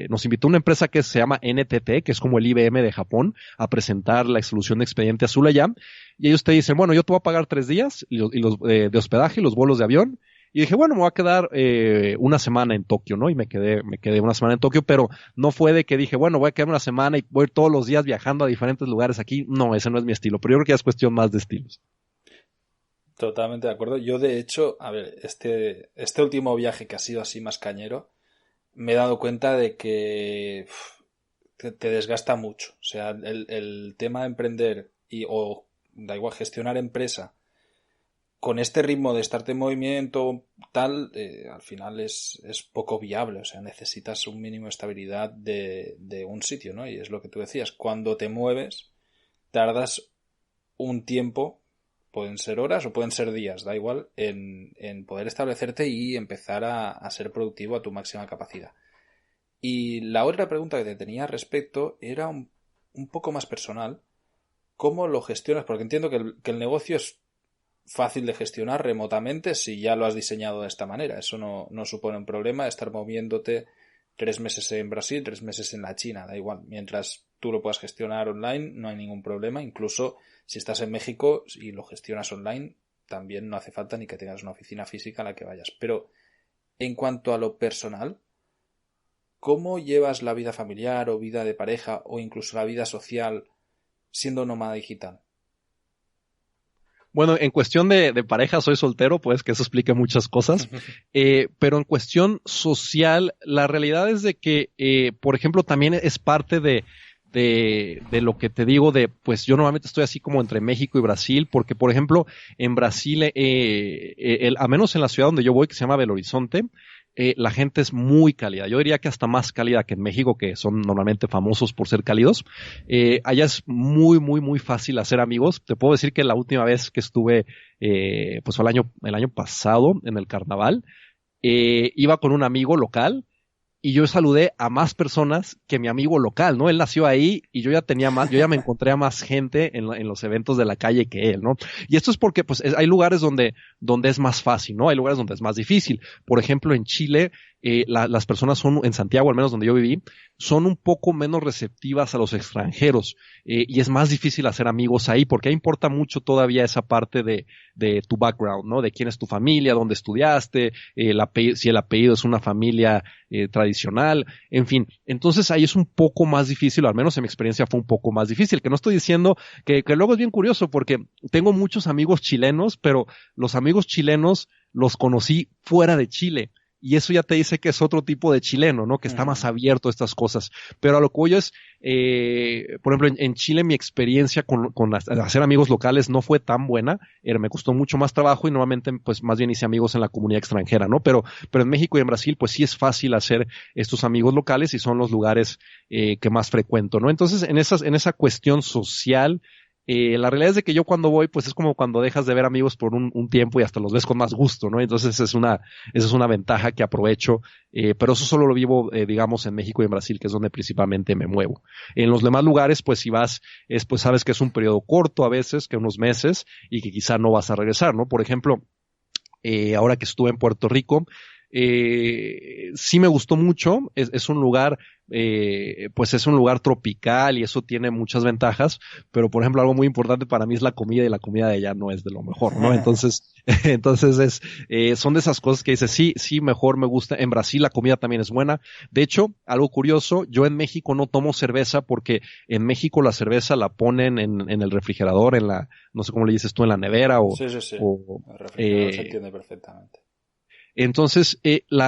nos invitó una empresa que se llama NTT, que es como el IBM de Japón, a presentar la solución de expediente azul allá, y ellos te dicen, bueno, yo te voy a pagar 3 días de hospedaje y los vuelos de avión, Y dije, bueno, me voy a quedar una semana en Tokio, ¿no? Y me quedé una semana en Tokio, pero no fue de que dije, bueno, voy a quedar una semana y voy a ir todos los días viajando a diferentes lugares aquí. No, ese no es mi estilo, pero yo creo que ya es cuestión más de estilos. Totalmente de acuerdo. Yo, de hecho, a ver, este último viaje que ha sido así más cañero, me he dado cuenta de que te desgasta mucho. O sea, el tema de emprender o da igual gestionar empresa con este ritmo de estarte en movimiento tal, al final es poco viable. O sea, necesitas un mínimo de estabilidad de un sitio, ¿no? Y es lo que tú decías. Cuando te mueves, tardas un tiempo, pueden ser horas o pueden ser días, da igual, en poder establecerte y empezar a ser productivo a tu máxima capacidad. Y la otra pregunta que te tenía al respecto era un poco más personal. ¿Cómo lo gestionas? Porque entiendo que el negocio es fácil de gestionar remotamente si ya lo has diseñado de esta manera. Eso no supone un problema estar moviéndote 3 meses en Brasil, 3 meses en la China, da igual. Mientras tú lo puedas gestionar online, no hay ningún problema. Incluso si estás en México y lo gestionas online, también no hace falta ni que tengas una oficina física a la que vayas. Pero en cuanto a lo personal, ¿cómo llevas la vida familiar o vida de pareja o incluso la vida social siendo nómada digital? Bueno, en cuestión de pareja, soy soltero, pues que eso explica muchas cosas. Pero en cuestión social, la realidad es de que, por ejemplo, también es parte de lo que te digo pues yo normalmente estoy así como entre México y Brasil, porque, por ejemplo, en Brasil, a menos en la ciudad donde yo voy, que se llama Belo Horizonte, la gente es muy cálida. Yo diría que hasta más cálida que en México, que son normalmente famosos por ser cálidos. Allá es muy, muy, muy fácil hacer amigos. Te puedo decir que la última vez que estuve, pues fue el año pasado en el carnaval, iba con un amigo local y yo saludé a más personas que mi amigo local, ¿no? Él nació ahí y yo ya me encontré a más gente en los eventos de la calle que él, ¿no? Y esto es porque, pues, hay lugares donde es más fácil, ¿no? Hay lugares donde es más difícil. Por ejemplo, en Chile, las personas en Santiago, al menos donde yo viví, son un poco menos receptivas a los extranjeros, y es más difícil hacer amigos ahí porque ahí importa mucho todavía esa parte de tu background, ¿no? De quién es tu familia, dónde estudiaste, si el apellido es una familia tradicional, en fin. Entonces ahí es un poco más difícil, o al menos en mi experiencia fue un poco más difícil, que no estoy diciendo que luego es bien curioso porque tengo muchos amigos chilenos, pero los amigos chilenos los conocí fuera de Chile. Y eso ya te dice que es otro tipo de chileno, ¿no? Que está más abierto a estas cosas. Pero a lo que voy es, por ejemplo, en Chile mi experiencia con hacer amigos locales no fue tan buena. Me costó mucho más trabajo y normalmente, pues, más bien hice amigos en la comunidad extranjera, ¿no? Pero en México y en Brasil, pues sí es fácil hacer estos amigos locales y son los lugares que más frecuento, ¿no? Entonces, en esa cuestión social, la realidad es de que yo cuando voy, pues es como cuando dejas de ver amigos por un tiempo y hasta los ves con más gusto, ¿no? Entonces esa es una ventaja que aprovecho, pero eso solo lo vivo, digamos, en México y en Brasil, que es donde principalmente me muevo. En los demás lugares, pues si vas, pues sabes que es un periodo corto a veces, que unos meses, y que quizá no vas a regresar, ¿no? Por ejemplo, ahora que estuve en Puerto Rico, sí me gustó mucho, es un lugar, pues es un lugar tropical y eso tiene muchas ventajas, pero por ejemplo algo muy importante para mí es la comida y la comida de allá no es de lo mejor, ¿no? Entonces, son de esas cosas que dices, sí, mejor me gusta. En Brasil la comida también es buena. De hecho, algo curioso, yo en México no tomo cerveza porque en México la cerveza la ponen en el refrigerador, no sé cómo le dices tú, en la nevera Sí. El refrigerador se entiende perfectamente. Entonces,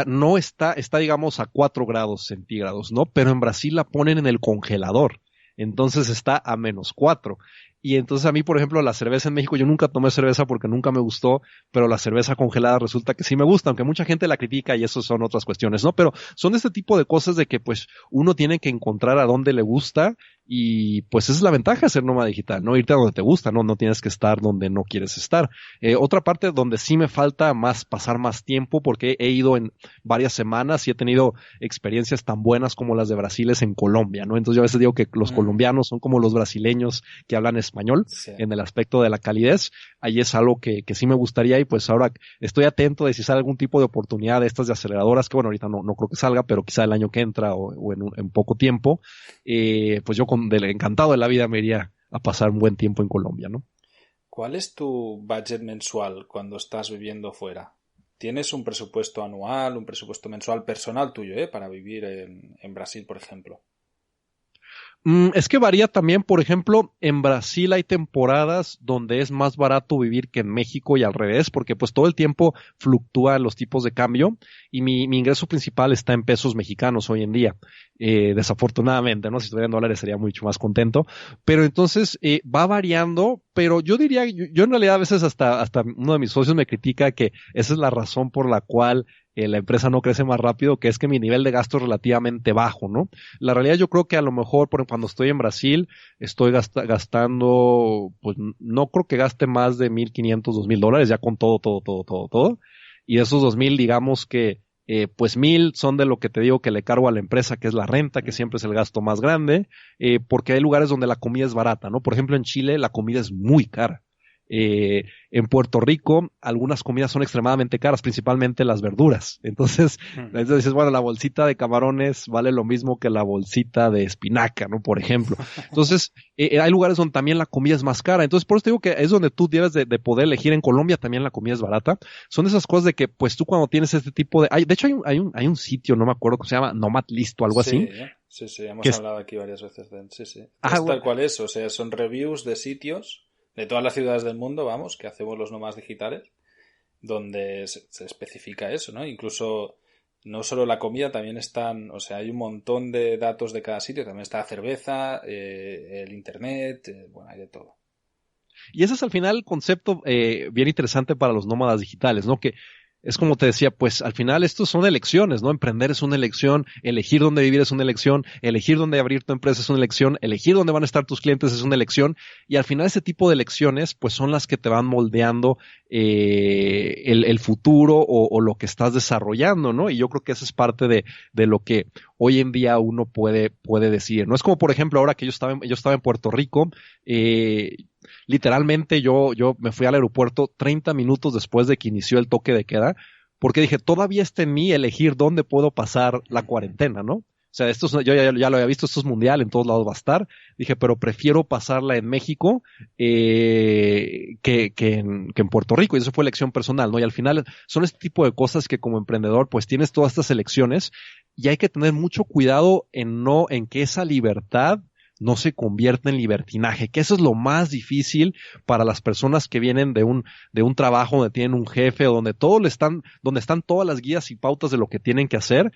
no está, digamos, a 4 grados centígrados, ¿no? Pero en Brasil la ponen en el congelador. Entonces está a -4. Y entonces a mí, por ejemplo, la cerveza en México, yo nunca tomé cerveza porque nunca me gustó, pero la cerveza congelada resulta que sí me gusta, aunque mucha gente la critica y eso son otras cuestiones, ¿no? Pero son este tipo de cosas de que pues uno tiene que encontrar a dónde le gusta y pues esa es la ventaja de ser nómada digital, ¿no? Irte a donde te gusta, ¿no? No tienes que estar donde no quieres estar. Otra parte donde sí me falta pasar más tiempo porque he ido en varias semanas y he tenido experiencias tan buenas como las de Brasil es en Colombia, ¿no? Entonces yo a veces digo que los colombianos son como los brasileños que hablan español, sí, en el aspecto de la calidez. Ahí es algo que sí me gustaría y pues ahora estoy atento de si sale algún tipo de oportunidad de estas de aceleradoras, que bueno, ahorita no creo que salga, pero quizá el año que entra o en poco tiempo, pues yo encantado de la vida me iría a pasar un buen tiempo en Colombia, ¿no? ¿Cuál es tu budget mensual cuando estás viviendo fuera? ¿Tienes un presupuesto anual, un presupuesto mensual personal tuyo, para vivir en Brasil, por ejemplo? Es que varía también, por ejemplo, en Brasil hay temporadas donde es más barato vivir que en México y al revés, porque pues todo el tiempo fluctúan los tipos de cambio y mi ingreso principal está en pesos mexicanos hoy en día. Desafortunadamente, ¿no? Si estuviera en dólares sería mucho más contento, pero entonces va variando, pero yo diría, yo en realidad a veces hasta uno de mis socios me critica que esa es la razón por la cual la empresa no crece más rápido, que es que mi nivel de gasto es relativamente bajo, ¿no? La realidad yo creo que a lo mejor cuando estoy en Brasil estoy gastando, pues no creo que gaste más de $1,500, $2,000 ya con todo. Y de esos 2,000 digamos que pues 1,000 son de lo que te digo que le cargo a la empresa, que es la renta, que siempre es el gasto más grande, porque hay lugares donde la comida es barata, ¿no? Por ejemplo, en Chile la comida es muy cara. En Puerto Rico algunas comidas son extremadamente caras, principalmente las verduras. Entonces dices, bueno, la bolsita de camarones vale lo mismo que la bolsita de espinaca, ¿no? Por ejemplo. Entonces, hay lugares donde también la comida es más cara. Entonces, por eso te digo que es donde tú debes de poder elegir. En Colombia también la comida es barata. Son esas cosas de que, pues tú cuando tienes este tipo de... de hecho, hay un sitio, no me acuerdo cómo se llama, Nomad Listo, algo así. Sí, hemos hablado aquí varias veces de él. Sí. Es tal cual es, o sea, son reviews de sitios de todas las ciudades del mundo, vamos, que hacemos los nómadas digitales, donde se especifica eso, ¿no? Incluso no solo la comida, también están, o sea, hay un montón de datos de cada sitio, también está la cerveza, el internet, bueno, hay de todo. Y ese es al final el concepto bien interesante para los nómadas digitales, ¿no? Que es como te decía, pues al final estos son elecciones, ¿no? Emprender es una elección, elegir dónde vivir es una elección, elegir dónde abrir tu empresa es una elección, elegir dónde van a estar tus clientes es una elección, y al final ese tipo de elecciones pues son las que te van moldeando el futuro o lo que estás desarrollando, ¿no? Y yo creo que esa es parte de lo que hoy en día uno puede decir, ¿no? Es como por ejemplo ahora que yo estaba en Puerto Rico, literalmente yo me fui al aeropuerto 30 minutos después de que inició el toque de queda, porque dije, todavía está en mí elegir dónde puedo pasar la cuarentena, ¿no? O sea, yo ya lo había visto, esto es mundial, en todos lados va a estar. Dije, pero prefiero pasarla en México que en Puerto Rico. Y eso fue elección personal, ¿no? Y al final son este tipo de cosas que como emprendedor, pues tienes todas estas elecciones y hay que tener mucho cuidado en que esa libertad no se convierta en libertinaje, que eso es lo más difícil para las personas que vienen de un trabajo donde tienen un jefe o donde donde están todas las guías y pautas de lo que tienen que hacer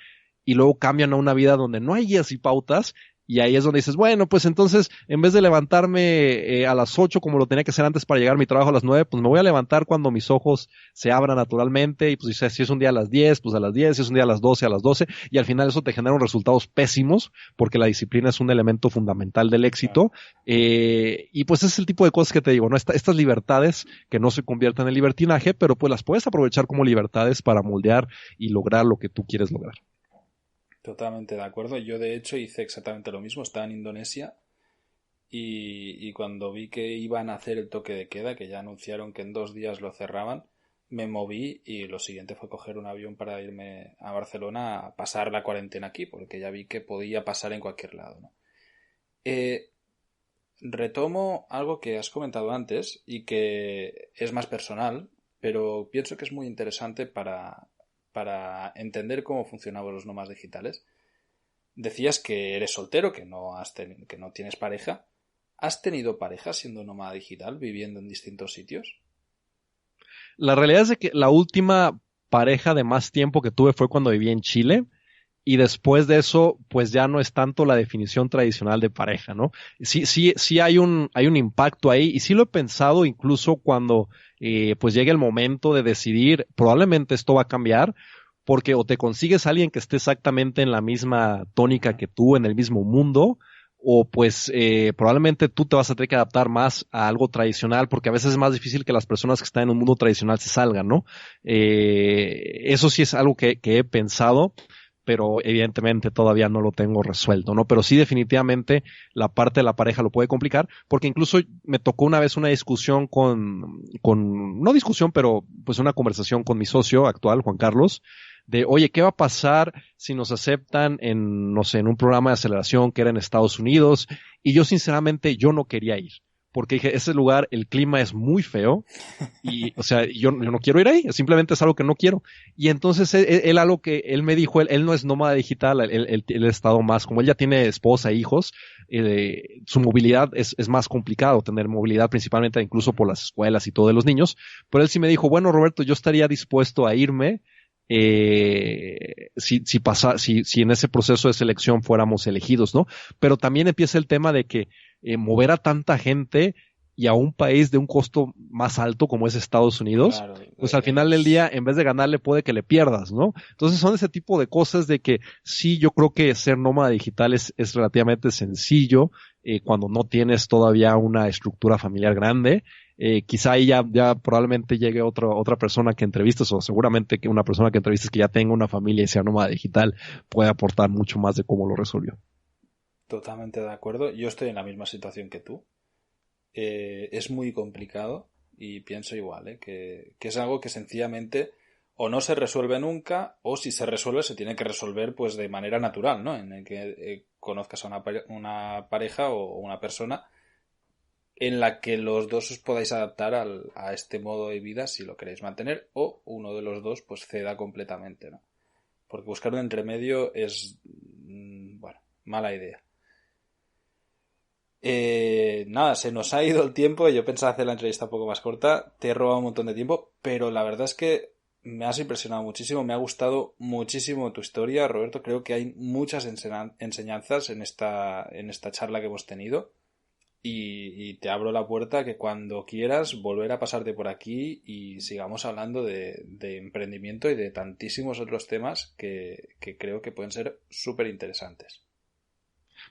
y luego cambian a una vida donde no hay guías y pautas. Y ahí es donde dices, bueno, pues entonces, en vez de levantarme a las 8 como lo tenía que hacer antes para llegar a mi trabajo a las 9, pues me voy a levantar cuando mis ojos se abran naturalmente. Y pues si es un día a las 10, pues a las 10, si es un día a las 12, a las 12. Y al final eso te genera unos resultados pésimos, porque la disciplina es un elemento fundamental del éxito. Y pues ese es el tipo de cosas que te digo, ¿no? Estas libertades que no se convierten en libertinaje, pero pues las puedes aprovechar como libertades para moldear y lograr lo que tú quieres lograr. Totalmente de acuerdo. Yo, de hecho, hice exactamente lo mismo. Estaba en Indonesia y cuando vi que iban a hacer el toque de queda, que ya anunciaron que en 2 días lo cerraban, me moví y lo siguiente fue coger un avión para irme a Barcelona a pasar la cuarentena aquí, porque ya vi que podía pasar en cualquier lado, ¿no? Retomo algo que has comentado antes y que es más personal, pero pienso que es muy interesante para entender cómo funcionaban los nómadas digitales. Decías que eres soltero, que no tienes pareja. ¿Has tenido pareja siendo nómada digital, viviendo en distintos sitios? La realidad es de que la última pareja de más tiempo que tuve fue cuando viví en Chile. Y después de eso, pues ya no es tanto la definición tradicional de pareja, ¿no? Sí hay un impacto ahí, y sí lo he pensado incluso cuando pues llegue el momento de decidir, probablemente esto va a cambiar, porque o te consigues a alguien que esté exactamente en la misma tónica que tú, en el mismo mundo, o pues probablemente tú te vas a tener que adaptar más a algo tradicional, porque a veces es más difícil que las personas que están en un mundo tradicional se salgan, ¿no? Eso sí es algo que he pensado, pero evidentemente todavía no lo tengo resuelto, ¿no? Pero sí definitivamente la parte de la pareja lo puede complicar, porque incluso me tocó una vez una discusión no discusión, pero pues una conversación con mi socio actual, Juan Carlos, de, oye, ¿qué va a pasar si nos aceptan no sé, en un programa de aceleración que era en Estados Unidos? Y yo sinceramente, yo no quería ir, porque dije, ese lugar, el clima es muy feo y, o sea, yo no quiero ir ahí, simplemente es algo que no quiero. Y entonces él algo que él me dijo, él no es nómada digital, él ha estado más, como él ya tiene esposa e hijos, su movilidad es más complicado, tener movilidad principalmente incluso por las escuelas y todo de los niños, pero él sí me dijo, bueno, Roberto, yo estaría dispuesto a irme si en ese proceso de selección fuéramos elegidos, ¿no? Pero también empieza el tema de que mover a tanta gente y a un país de un costo más alto como es Estados Unidos, Claro, pues al final del día, en vez de ganarle, puede que le pierdas, ¿no? Entonces son ese tipo de cosas de que sí, yo creo que ser nómada digital es relativamente sencillo cuando no tienes todavía una estructura familiar grande. Quizá ahí ya probablemente llegue otra persona que entrevistes, o seguramente que una persona que entrevistes que ya tenga una familia y sea nómada digital puede aportar mucho más de cómo lo resolvió. totalmente de acuerdo. Yo estoy en la misma situación que tú. Es muy complicado y pienso igual, que es algo que sencillamente o no se resuelve nunca, o si se resuelve se tiene que resolver pues de manera natural, ¿no? En el que conozcas a una pareja o una persona en la que los dos os podáis adaptar a este modo de vida si lo queréis mantener, o uno de los dos pues ceda completamente, ¿no? Porque buscar un entremedio es, bueno, mala idea. Nada, se nos ha ido el tiempo. Yo pensaba hacer la entrevista un poco más corta. Te he robado un montón de tiempo, pero la verdad es que me has impresionado muchísimo. Me ha gustado muchísimo tu historia, Roberto. Creo que hay muchas enseñanzas en esta charla que hemos tenido. Y te abro la puerta que cuando quieras volver a pasarte por aquí y sigamos hablando de emprendimiento y de tantísimos otros temas que creo que pueden ser súper interesantes.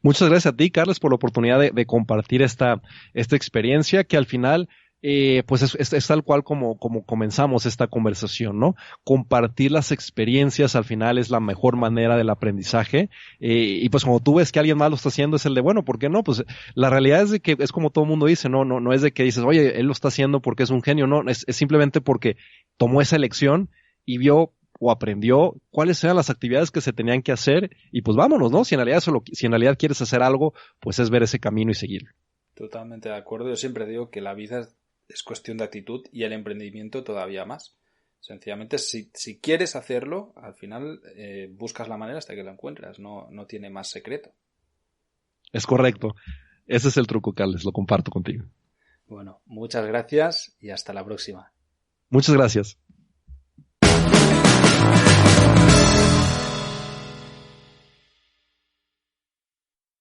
Muchas gracias a ti, Carlos, por la oportunidad de compartir esta experiencia que al final, pues es tal cual como comenzamos esta conversación, ¿no? Compartir las experiencias al final es la mejor manera del aprendizaje. Y pues cuando tú ves que alguien más lo está haciendo, es el de, bueno, ¿por qué no? Pues la realidad es de que es como todo el mundo dice, no es de que dices, oye, él lo está haciendo porque es un genio, no, es simplemente porque tomó esa elección y vio o aprendió cuáles eran las actividades que se tenían que hacer y pues vámonos, ¿no? Si en realidad si en realidad quieres hacer algo, pues es ver ese camino y seguirlo. Totalmente de acuerdo. Yo siempre digo que la vida es cuestión de actitud y el emprendimiento todavía más. Sencillamente, si quieres hacerlo, al final buscas la manera hasta que lo encuentras. No tiene más secreto. Es correcto. Ese es el truco, Carles. Lo comparto contigo. Bueno, muchas gracias y hasta la próxima. Muchas gracias.